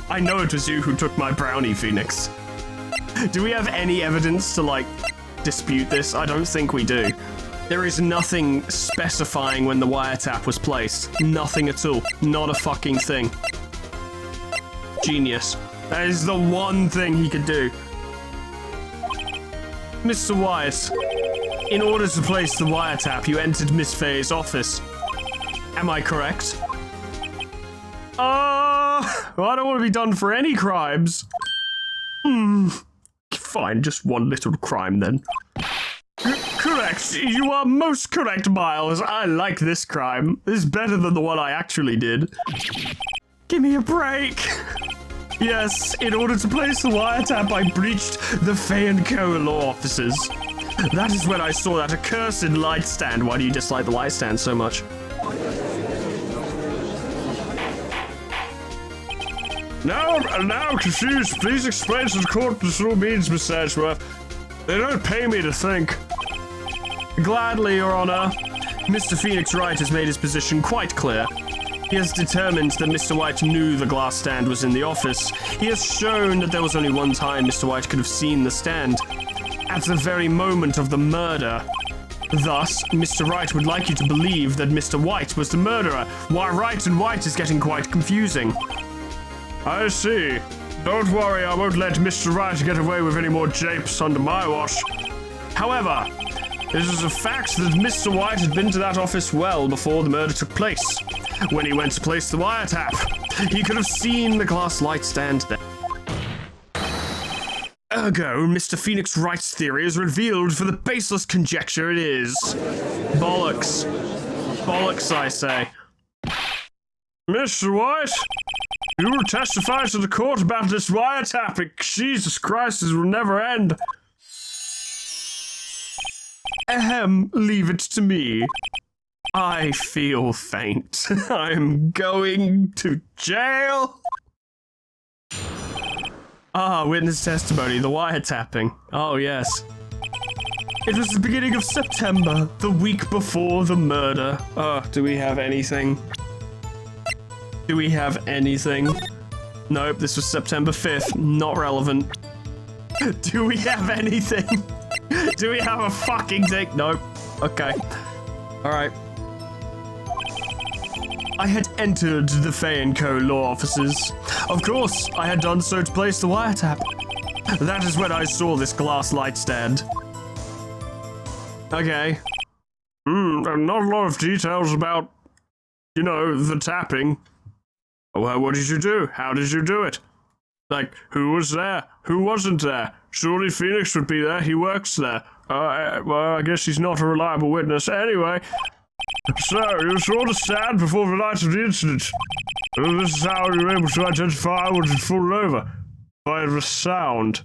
I know it was you who took my brownie, Phoenix. Do we have any evidence to, like, dispute this? I don't think we do. There is nothing specifying when the wiretap was placed. Nothing at all. Not a fucking thing. Genius. That is the one thing he could do. Mr. White, in order to place the wiretap, you entered Miss Faye's office. Am I correct? Well, I don't want to be done for any crimes. Fine, just one little crime then. Correct. You are most correct, Miles. I like this crime. This is better than the one I actually did. Give me a break. Yes, in order to place the wiretap, I breached the Fay & Co. law offices. That is when I saw that accursed light stand. Why do you dislike the light stand so much? Now confused. Please explain to the court what this all means, Mr. Edgeworth. They don't pay me to think. Gladly, Your Honor. Mr. Phoenix Wright has made his position quite clear. He has determined that Mr. White knew the glass stand was in the office. He has shown that there was only one time Mr. White could have seen the stand. At the very moment of the murder. Thus, Mr. Wright would like you to believe that Mr. White was the murderer, while Wright and White is getting quite confusing. I see. Don't worry, I won't let Mr. Wright get away with any more japes under my watch. However, it is a fact that Mr. White had been to that office well before the murder took place. When he went to place the wiretap, he could have seen the glass light stand there. Ergo, Mr. Phoenix Wright's theory is revealed for the baseless conjecture it is. Bollocks. Bollocks, I say. Mr. White, you will testify to the court about this wiretapping. Jesus Christ, this will never end. Leave it to me. I feel faint. I'm going to jail. Witness testimony, the wiretapping. Oh, yes. It was the beginning of September, the week before the murder. Do we have anything? Do we have anything? Nope, this was September 5th. Not relevant. Do we have anything? Do we have a fucking thing? Nope. Okay. Alright. I had entered the Fay & Co. law offices. Of course, I had done so to place the wiretap. That is when I saw this glass light stand. Okay. Not a lot of details about, you know, the tapping. Well, what did you do? How did you do it? Like, who was there? Who wasn't there? Surely Phoenix would be there. He works there. Well, I guess he's not a reliable witness. Anyway, so you saw the stand before the night of the incident. This is how you were able to identify what had fallen over. By the sound.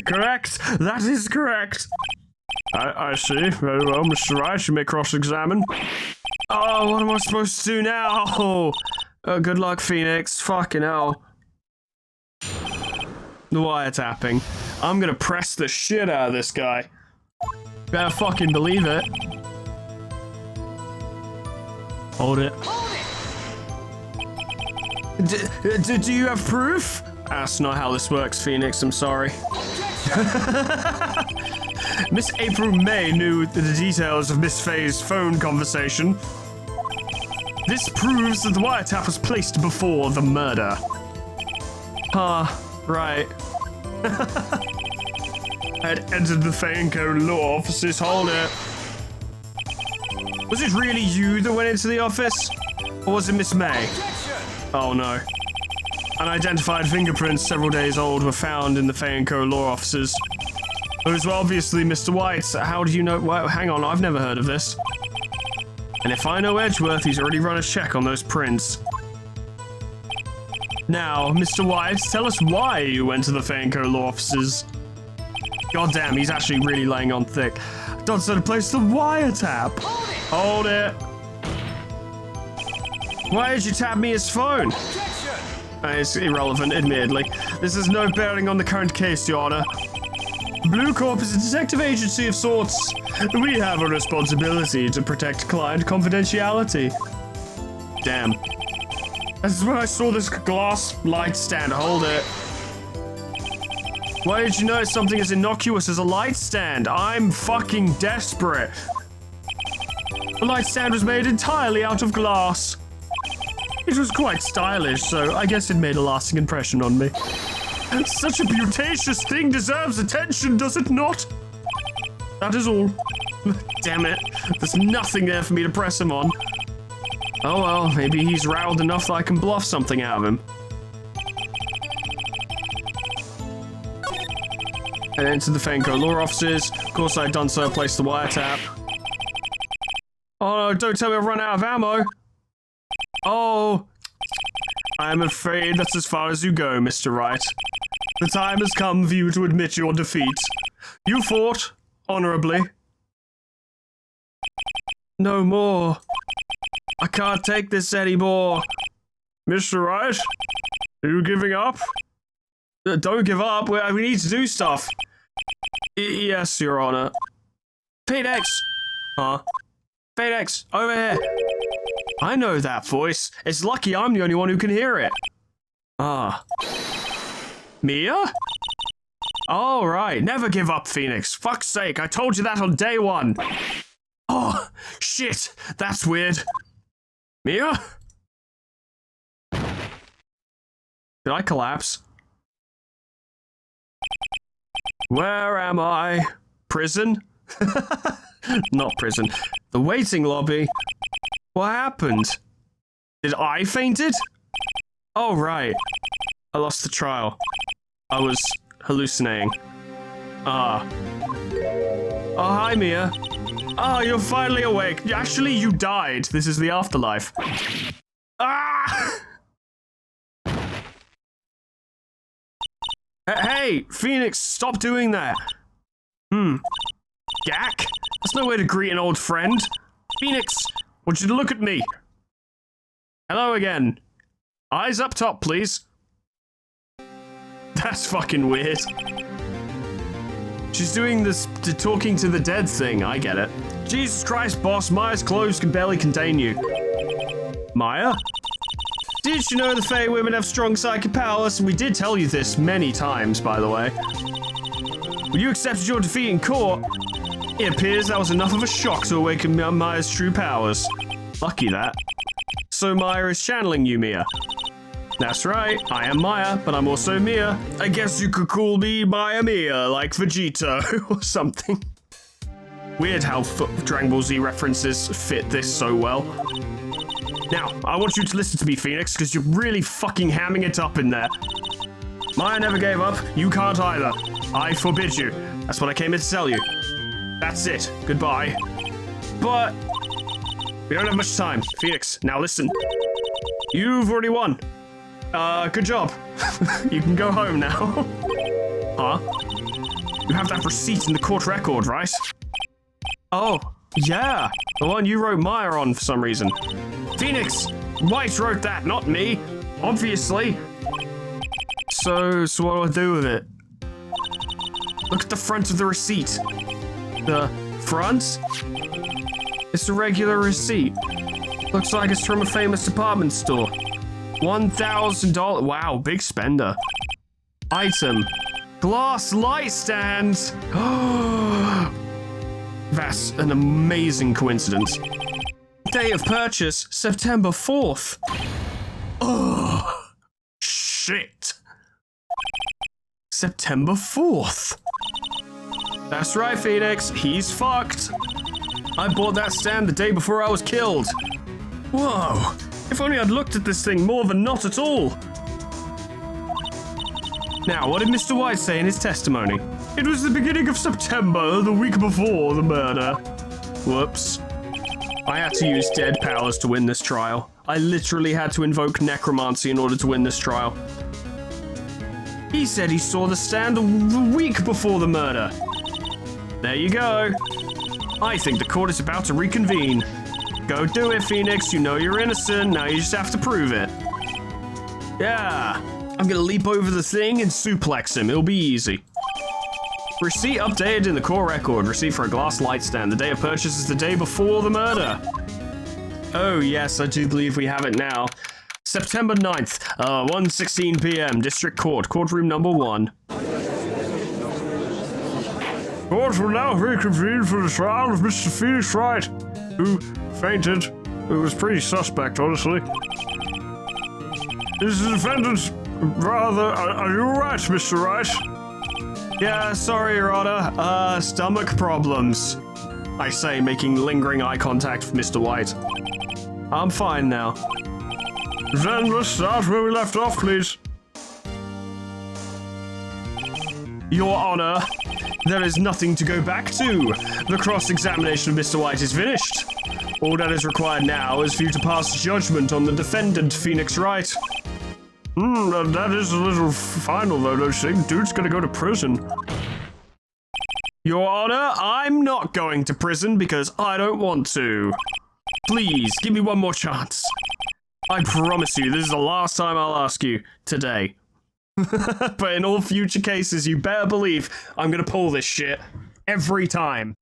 Correct. That is correct. I see. Very well, Mr. Wright. You may cross-examine. Oh, what am I supposed to do now? Oh, good luck, Phoenix. Fucking hell. The wiretapping. I'm gonna press the shit out of this guy. Better fucking believe it. Hold it. Do you have proof? That's not how this works, Phoenix. I'm sorry. Miss April May knew the details of Miss Faye's phone conversation. This proves that the wiretap was placed before the murder. Right. I had entered the Fay & Co. law offices. Hold it. Was it really you that went into the office? Or was it Miss May? Oh no. Unidentified fingerprints several days old were found in the Fay & Co. law offices. Those were obviously Mr. White's. How do you know? Well, hang on, I've never heard of this. And if I know Edgeworth, he's already run a check on those prints. Now, Mr. White, tell us why you went to the Fay & Co. law offices. God damn, he's actually really laying on thick. Don't so to place the wiretap. Hold it. Why did you tap me his phone? It's irrelevant, admittedly. This has no bearing on the current case, Your Honor. Blue Corp is a detective agency of sorts. We have a responsibility to protect client confidentiality. Damn. This is when I saw this glass light stand. Hold it. Why did you notice something as innocuous as a light stand? I'm fucking desperate. The light stand was made entirely out of glass. It was quite stylish, so I guess it made a lasting impression on me. Such a beautacious thing deserves attention, does it not? That is all. Damn it. There's nothing there for me to press him on. Oh well, maybe he's riled enough that I can bluff something out of him. And entered the Fenco law offices. Of course I had done so, placed the wiretap. Oh no, don't tell me I've run out of ammo. Oh. I'm afraid that's as far as you go, Mr. Wright. The time has come for you to admit your defeat. You fought honorably. No more. I can't take this anymore. Mr. Wright? Are you giving up? Don't give up. We need to do stuff. Yes, Your Honor. Phoenix! Huh? Phoenix, over here. I know that voice. It's lucky I'm the only one who can hear it. Ah. Mia? All right. Never give up, Phoenix. Fuck's sake, I told you that on day one. Oh, shit. That's weird. Mia? Did I collapse? Where am I? Prison? Not prison. The waiting lobby. What happened? Did I fainted? Oh, right. I lost the trial. I was hallucinating. Ah. Oh, hi, Mia. Oh, you're finally awake. Actually, you died. This is the afterlife. Ah! Hey, Phoenix, stop doing that. Gak? That's no way to greet an old friend. Phoenix, I want you to look at me. Hello again. Eyes up top, please. That's fucking weird. She's doing this talking to the dead thing. I get it. Jesus Christ, boss. Maya's clothes can barely contain you. Maya? Did you know the Fae women have strong psychic powers? And we did tell you this many times, by the way. When you accepted your defeat in court, it appears that was enough of a shock to awaken Maya's true powers. Lucky that. So Maya is channeling you, Mia. That's right, I am Maya, but I'm also Mia. I guess you could call me Maya Mia, like Vegeta or something. Weird how Dragon Ball Z references fit this so well. Now, I want you to listen to me, Phoenix, because you're really fucking hamming it up in there. Maya never gave up, you can't either. I forbid you. That's what I came here to tell you. That's it, goodbye. But we don't have much time. Phoenix, now listen. You've already won. Good job. You can go home now. Huh? You have that receipt in the court record, right? Oh, yeah. The one you wrote Maya on for some reason. Phoenix! Wright wrote that, not me. Obviously. So what do I do with it? Look at the front of the receipt. The front? It's a regular receipt. Looks like it's from a famous department store. $1,000. Wow, big spender. Item. Glass light stand. That's an amazing coincidence. Day of purchase, September 4th. Oh, shit. September 4th. That's right, Phoenix. He's fucked. I bought that stand the day before I was killed. Whoa. If only I'd looked at this thing more than not at all. Now, what did Mr. White say in his testimony? It was the beginning of September, the week before the murder. Whoops. I had to use dead powers to win this trial. I literally had to invoke necromancy in order to win this trial. He said he saw the stand a week before the murder. There you go. I think the court is about to reconvene. Go do it, Phoenix. You know you're innocent. Now you just have to prove it. Yeah. I'm gonna leap over the thing and suplex him. It'll be easy. Receipt updated in the core record. Receipt for a glass light stand. The day of purchase is the day before the murder. Oh, yes, I do believe we have it now. September 9th, 1:16 p.m. District Court, courtroom number 1. Court will now reconvene for the trial of Mr. Phoenix Wright, who fainted. It was pretty suspect, honestly. Is the defendant rather... Are you alright, Mr. Wright? Yeah, sorry, Your Honor. Stomach problems. I say, making lingering eye contact with Mr. White. I'm fine now. Then let's start where we left off, please. Your Honor, there is nothing to go back to. The cross-examination of Mr. White is finished. All that is required now is for you to pass judgment on the defendant, Phoenix Wright. That is a little final, though, don't you think? Dude's gonna go to prison. Your Honor, I'm not going to prison because I don't want to. Please, give me one more chance. I promise you, this is the last time I'll ask you today. But in all future cases, you better believe I'm gonna pull this shit. Every time.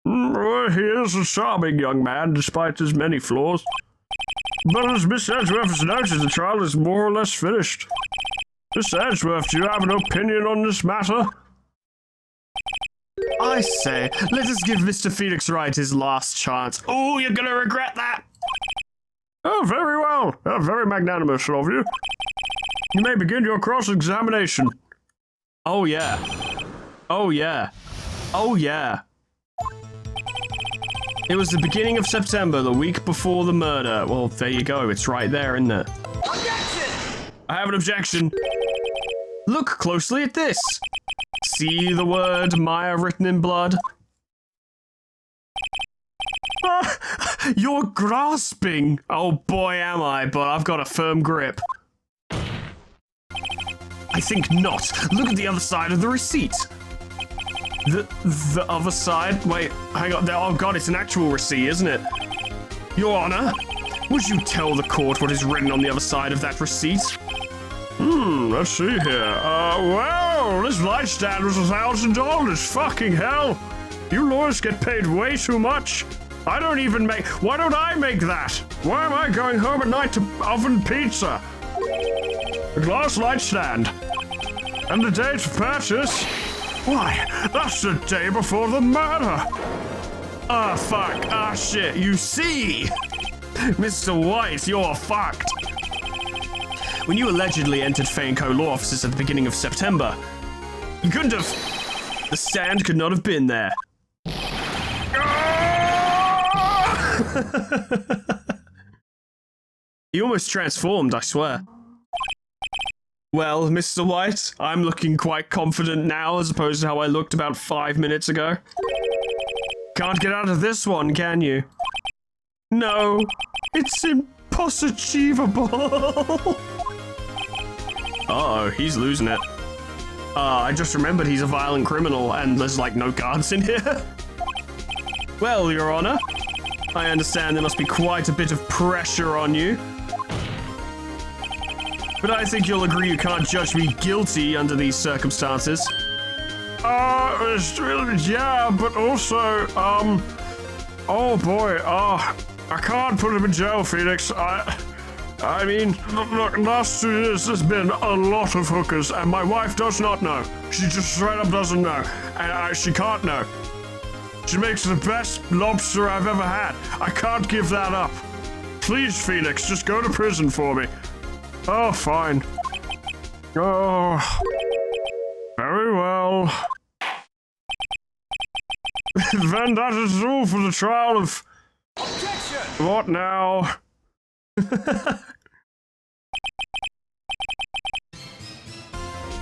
Well, he is a charming young man, despite his many flaws. But as Miss Edgeworth has noted, the trial is more or less finished. Miss Edgeworth, do you have an opinion on this matter? I say, let us give Mr. Phoenix Wright his last chance. Oh, you're gonna regret that! Oh, very well. Very magnanimous of you. You may begin your cross-examination. Oh, yeah. Oh, yeah. Oh, yeah. It was the beginning of September, the week before the murder. Well, there you go. It's right there, isn't it? Objection! I have an objection. Look closely at this. See the word Maya written in blood? You're grasping. Oh boy, am I, but I've got a firm grip. I think not. Look at the other side of the receipt. The other side? Wait, hang on. Oh god, it's an actual receipt, isn't it? Your Honor, would you tell the court what is written on the other side of that receipt? Let's see here. Well, this light stand was $1,000. Fucking hell. You lawyers get paid way too much. I don't even make... Why don't I make that? Why am I going home at night to oven pizza? A glass light stand. And the date of purchase? Why, that's the day before the murder. Ah, fuck. Ah, shit. You see? Mr. White, you're fucked. When you allegedly entered Faneco law offices at the beginning of September, you couldn't have... The stand could not have been there. He almost transformed, I swear. Well, Mr. White, I'm looking quite confident now as opposed to how I looked about 5 minutes ago. Can't get out of this one, can you? No, it's impossible. Uh-oh, he's losing it. I just remembered he's a violent criminal and there's like no guards in here. Well, Your Honor, I understand there must be quite a bit of pressure on you. But I think you'll agree you can't judge me guilty under these circumstances. Yeah, but also, oh boy, I can't put him in jail, Phoenix. I mean, look, last 2 years there's been a lot of hookers, and my wife does not know. She just straight up doesn't know, and she can't know. She makes the best lobster I've ever had. I can't give that up. Please, Phoenix, just go to prison for me. Oh, fine. Oh, very well. Then that is all for the trial of... Objection! What now?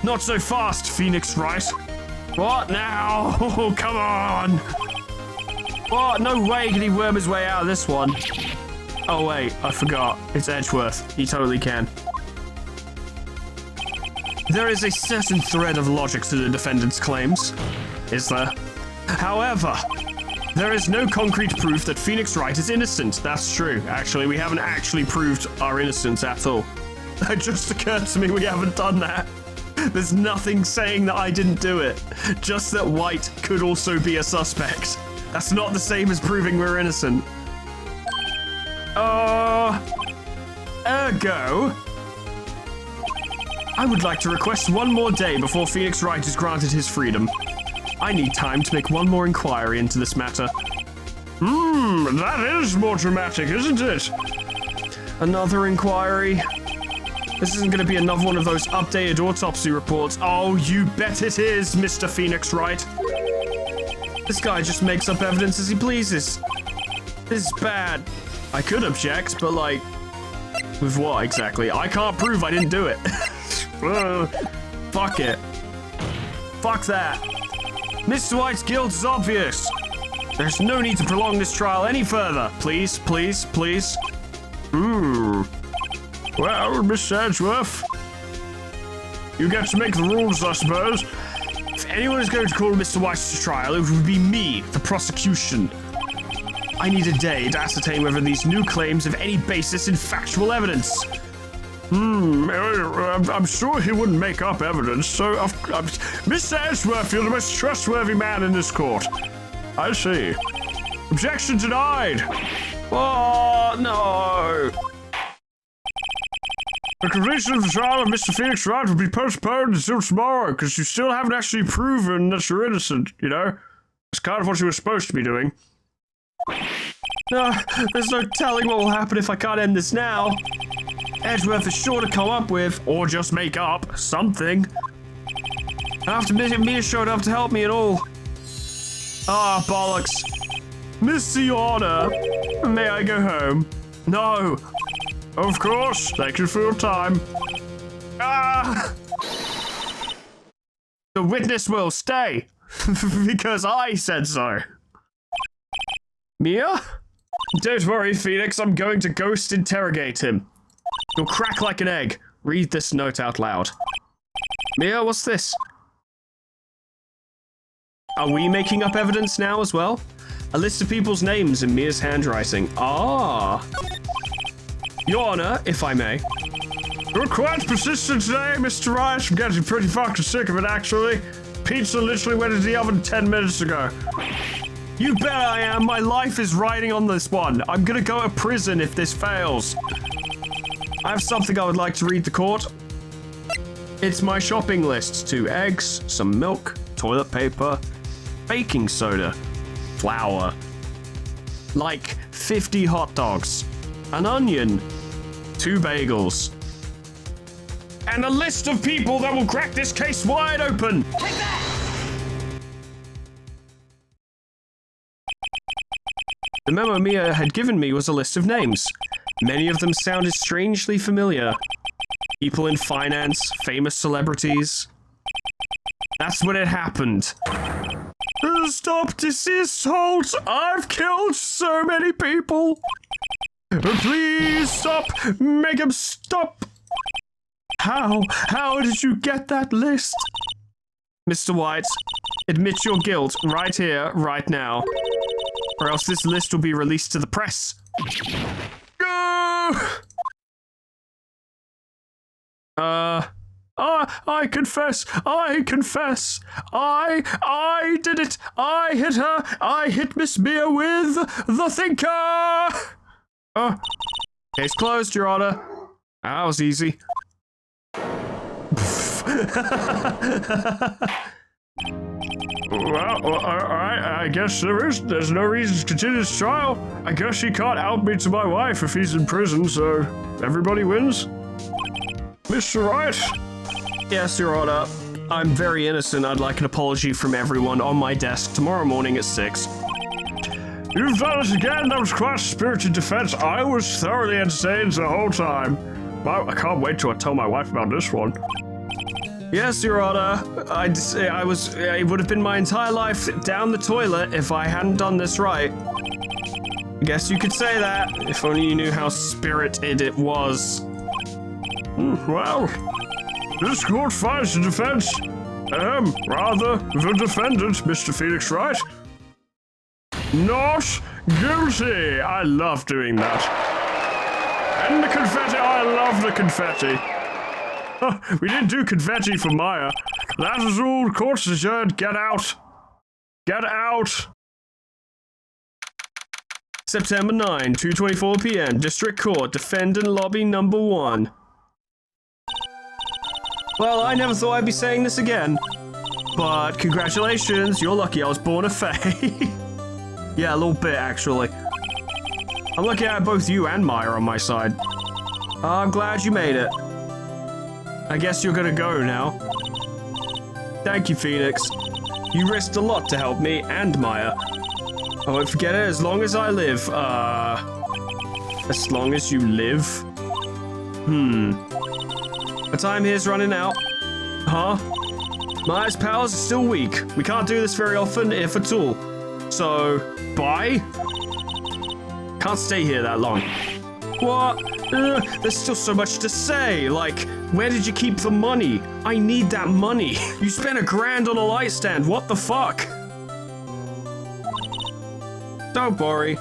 Not so fast, Phoenix Wright. What now? Oh, come on. What? No way can he worm his way out of this one. Oh, wait, I forgot. It's Edgeworth. He totally can. There is a certain thread of logic to the defendant's claims, is there? However, there is no concrete proof that Phoenix Wright is innocent. That's true. Actually, we haven't actually proved our innocence at all. It just occurred to me we haven't done that. There's nothing saying that I didn't do it. Just that White could also be a suspect. That's not the same as proving we're innocent. Ergo, I would like to request one more day before Phoenix Wright is granted his freedom. I need time to make one more inquiry into this matter. That is more dramatic, isn't it? Another inquiry? This isn't going to be another one of those updated autopsy reports. Oh, you bet it is, Mr. Phoenix Wright. This guy just makes up evidence as he pleases. This is bad. I could object, but like, with what exactly? I can't prove I didn't do it. Fuck it. Fuck that. Mr. White's guilt is obvious. There's no need to prolong this trial any further. Please, please, please. Well, Miss Edgeworth, you get to make the rules, I suppose. If anyone is going to call Mr. White to trial, it would be me, the prosecution. I need a day to ascertain whether these new claims have any basis in factual evidence. I'm sure he wouldn't make up evidence, so... Mr. Edgeworth, you're the most trustworthy man in this court. I see. Objection denied. Oh, no. The completion of the trial of Mr. Phoenix Wright will be postponed until tomorrow, because you still haven't actually proven that you're innocent, you know? It's kind of what you were supposed to be doing. No, there's no telling what will happen if I can't end this now. Edgeworth is sure to come up with, or just make up, something. After Mia showed up to help me and all. Ah, bollocks. Mr. Your Honor, may I go home? No. Of course. Thank you for your time. Ah! The witness will stay, because I said so. Mia? Don't worry, Phoenix. I'm going to ghost interrogate him. You'll crack like an egg. Read this note out loud. Mia, what's this? Are we making up evidence now as well? A list of people's names in Mia's handwriting. Ah. Your Honor, if I may. You're quite persistent today, Mr. Wright. I'm getting pretty fucking sick of it, actually. Pizza literally went into the oven 10 minutes ago. You bet I am. My life is riding on this one. I'm gonna go to prison if this fails. I have something I would like to read the court. It's my shopping list. 2 eggs, some milk, toilet paper, baking soda, flour, like 50 hot dogs, an onion, 2 bagels, and a list of people that will crack this case wide open. Take that! The memo Mia had given me was a list of names. Many of them sounded strangely familiar. People in finance, famous celebrities. That's when it happened. Stop, desist, halt! I've killed so many people! Please stop! Make him stop! How? How did you get that list? Mr. White, admit your guilt right here, right now. Or else this list will be released to the press. I confess. I confess. I did it. I hit her. I hit Miss Mia with the thinker. Case closed, Your Honor. That was easy. Well, alright, I guess there's no reason to continue this trial. I guess he can't out me to my wife if he's in prison, so everybody wins. Mr. Wright? Yes, Your Honor. I'm very innocent. I'd like an apology from everyone on my desk tomorrow morning at 6. You've done it again. That was quite a spirited defense. I was thoroughly entertained the whole time. Wow, I can't wait till I tell my wife about this one. Yes, Your Honor. It would have been my entire life down the toilet if I hadn't done this right. I guess you could say that, if only you knew how spirited it was. Well, this court finds the defense, rather, the defendant, Mr. Phoenix Wright, not guilty. I love doing that. And the confetti, I love the confetti. We didn't do confetti for Maya. That is all. Court's adjourned. Get out. Get out. September 9, 2:24 p.m. District Court, Defendant Lobby Number 1. Well, I never thought I'd be saying this again. But congratulations, you're lucky I was born a fae. Yeah, a little bit, actually. I'm lucky I have both you and Maya on my side. I'm glad you made it. I guess you're gonna go now. Thank you, Phoenix. You risked a lot to help me and Maya. I won't forget it as long as I live. As long as you live? The time here's running out. Huh? Maya's powers are still weak. We can't do this very often, if at all. So, bye? Can't stay here that long. What? There's still so much to say. Like, where did you keep the money? I need that money. You spent $1,000 on a light stand. What the fuck? Don't worry.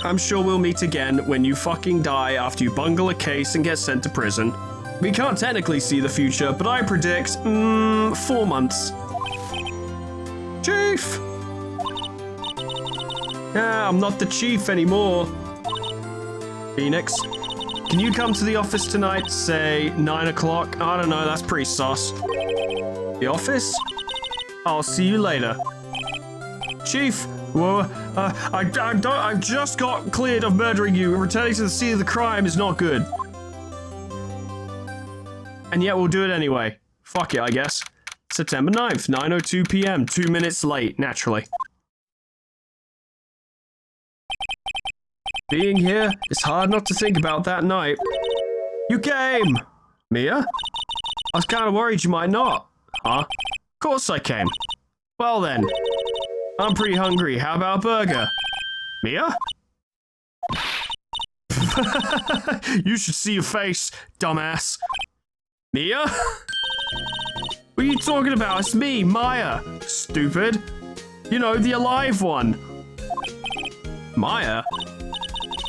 I'm sure we'll meet again when you fucking die after you bungle a case and get sent to prison. We can't technically see the future, but I predict, 4 months. Chief! I'm not the chief anymore. Phoenix, can you come to the office tonight, say 9 o'clock? I don't know, that's pretty sus. The office? I'll see you later. Chief, well, I just got cleared of murdering you. Returning to the scene of the crime is not good. And yet we'll do it anyway. Fuck it, I guess. September 9th, 9:02 p.m. 2 minutes late, naturally. Being here, it's hard not to think about that night. You came! Mia? I was kind of worried you might not. Huh? Of course I came. Well then. I'm pretty hungry. How about a burger? Mia? You should see your face, dumbass. Mia? What are you talking about? It's me, Maya. Stupid. You know, the alive one. Maya?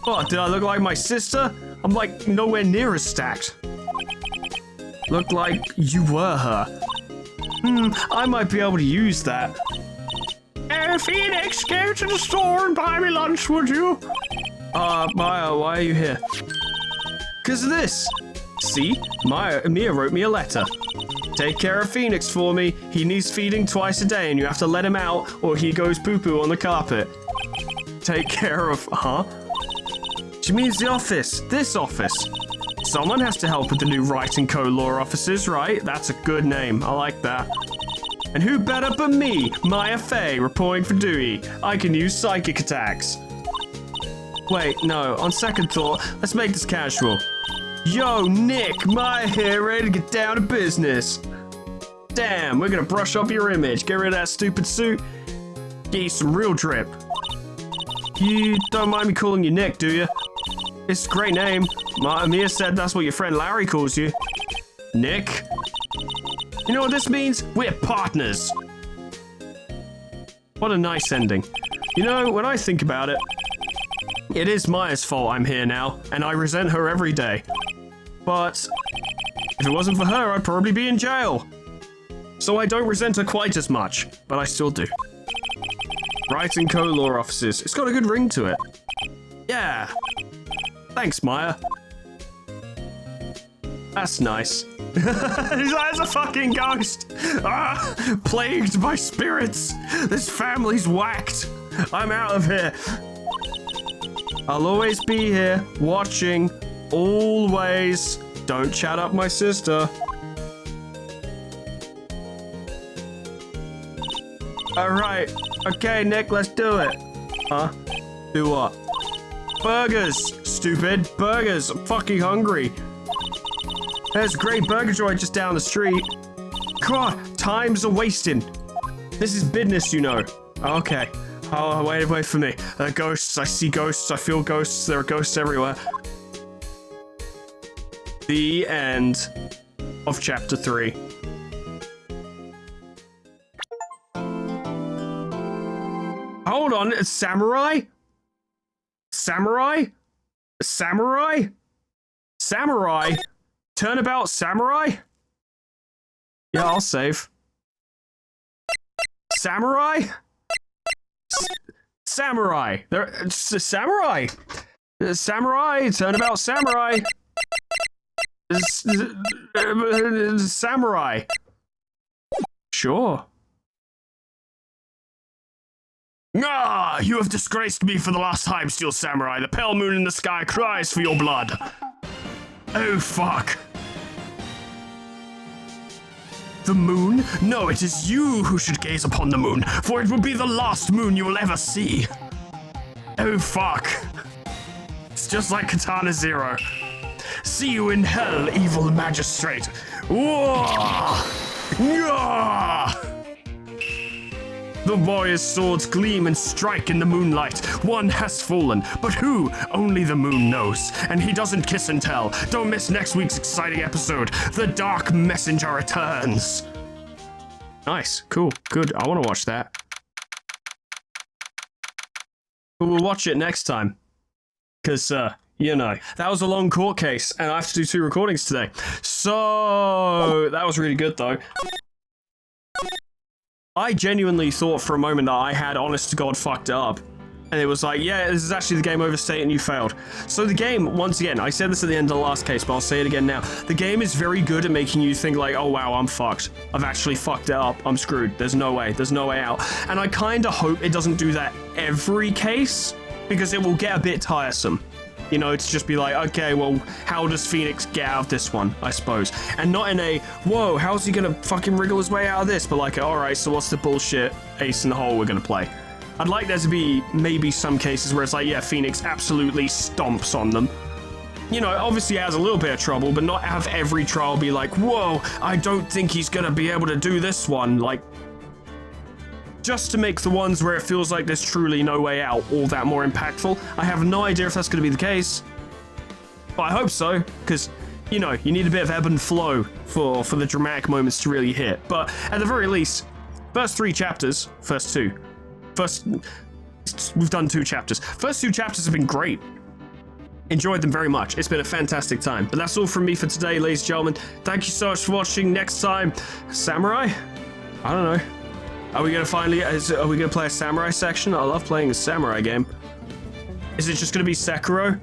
What, did I look like my sister? I'm like nowhere near as stacked. Looked like you were her. I might be able to use that. Phoenix, go to the store and buy me lunch, would you? Maya, why are you here? 'Cause of this. See? Mia wrote me a letter. Take care of Phoenix for me. He needs feeding twice a day and you have to let him out or he goes poo-poo on the carpet. Take care of... Huh? She means the office. This office. Someone has to help with the new Wright & Co. law offices, right? That's a good name. I like that. And who better but me, Maya Fey, reporting for duty. I can use psychic attacks. Wait, no. On second thought, let's make this casual. Yo, Nick, Maya here, ready to get down to business. Damn, we're gonna brush up your image, get rid of that stupid suit, get you some real drip. You don't mind me calling you Nick, do you? It's a great name. Mia said that's what your friend Larry calls you. Nick? You know what this means? We're partners. What a nice ending. You know, when I think about it, it is Maya's fault I'm here now, and I resent her every day. But if it wasn't for her, I'd probably be in jail. So I don't resent her quite as much, but I still do. Wright & Co. law offices. It's got a good ring to it. Yeah. Thanks, Maya. That's nice. That's a fucking ghost. Plagued by spirits. This family's whacked. I'm out of here. I'll always be here, watching, always. Don't chat up my sister. Alright, okay, Nick, let's do it. Huh? Do what? Burgers, stupid. Burgers, I'm fucking hungry. There's a great burger joint just down the street. God, time's a wasting. This is business, you know. Okay. Oh, wait for me. Ghosts, I see ghosts, I feel ghosts, there are ghosts everywhere. The end of chapter 3. Hold on, samurai? Samurai? Samurai? Samurai? Turnabout Samurai? Yeah, I'll save. Samurai? Samurai. Samurai. Samurai. Turnabout Samurai. Samurai. Sure. Ah, you have disgraced me for the last time, Steel Samurai. The pale moon in the sky cries for your blood. Oh, fuck. The moon? No, it is you who should gaze upon the moon, for it will be the last moon you will ever see. Oh, fuck. It's just like Katana Zero. See you in hell, evil magistrate. Whoa! The warrior's swords gleam and strike in the moonlight. One has fallen, but who? Only the moon knows. And he doesn't kiss and tell. Don't miss next week's exciting episode. The Dark Messenger returns. Nice, cool, good. I want to watch that. We'll watch it next time. Because, you know, that was a long court case, and I have to do 2 recordings today. So, that was really good, though. I genuinely thought for a moment that I had, honest to God, fucked up. And it was like, yeah, this is actually the game over state and you failed. So the game, once again, I said this at the end of the last case, but I'll say it again now. The game is very good at making you think like, oh wow, I'm fucked. I've actually fucked it up. I'm screwed. There's no way out. And I kind of hope it doesn't do that every case, because it will get a bit tiresome. You know, to just be like, okay, well, how does Phoenix get out of this one, I suppose? And not in a, whoa, how's he gonna fucking wriggle his way out of this? But like, alright, so what's the bullshit ace in the hole we're gonna play? I'd like there to be maybe some cases where it's like, yeah, Phoenix absolutely stomps on them. You know, obviously has a little bit of trouble, but not have every trial be like, whoa, I don't think he's gonna be able to do this one. Like, just to make the ones where it feels like there's truly no way out all that more impactful. I have no idea if that's going to be the case, but I hope so, because, you know, you need a bit of ebb and flow for the dramatic moments to really hit. But at the very least, first 3 chapters, we've done 2 chapters. First 2 chapters have been great. Enjoyed them very much. It's been a fantastic time. But that's all from me for today, ladies and gentlemen. Thank you so much for watching. Next time, Samurai? I don't know. Are we gonna play a samurai section? I love playing a samurai game. Is it just gonna be Sekiro?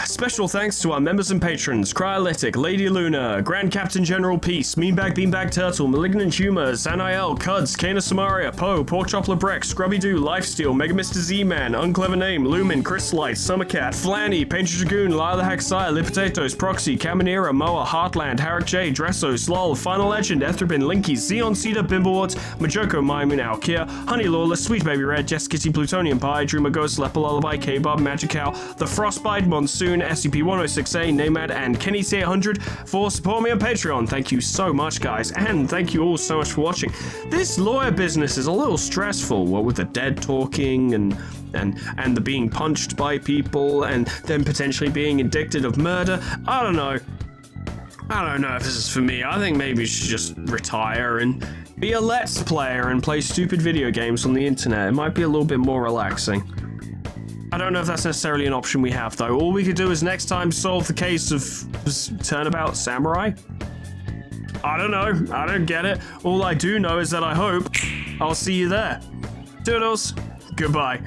Special thanks to our members and patrons: Cryolytic, Lady Luna, Grand Captain General Peace, Meanbag Beanbag Turtle, Malignant Humor, Zanael, Cuds, Kana Samaria, Poe, Porkchop Lebrecht, Scrubby Doo, Lifesteal, Mega Mr. Z-Man, Unclever Name, Lumen, Chrysolite, Summercat, Flanny, Painter Dragoon, Lila Haxai, Lip Potatoes, Proxy, Caminera, Moa, Heartland, Harrick J, Dresso, Slol, Final Legend, Ethrobin, Linky, Xeon Cedar, Bimblewards, Majoko, Maimun, Alkia, Honey Lawless, Sweet Baby Red, Jess Kitty, Plutonium Pie, Dreamer Ghost, Leper Lullaby, K-Bob, Magic Cow, The Frostbite, Monsoon, SCP-106A, Namad, and Kenny C800 for supporting me on Patreon. Thank you so much, guys, and thank you all so much for watching. This lawyer business is a little stressful, what with the dead talking and the being punched by people and then potentially being indicted of murder. I don't know if this is for me. I think maybe you should just retire and be a Let's Player and play stupid video games on the internet. It might be a little bit more relaxing. I don't know if that's necessarily an option we have, though. All we could do is next time solve the case of Turnabout Samurai. I don't know. I don't get it. All I do know is that I hope I'll see you there. Doodles. Goodbye.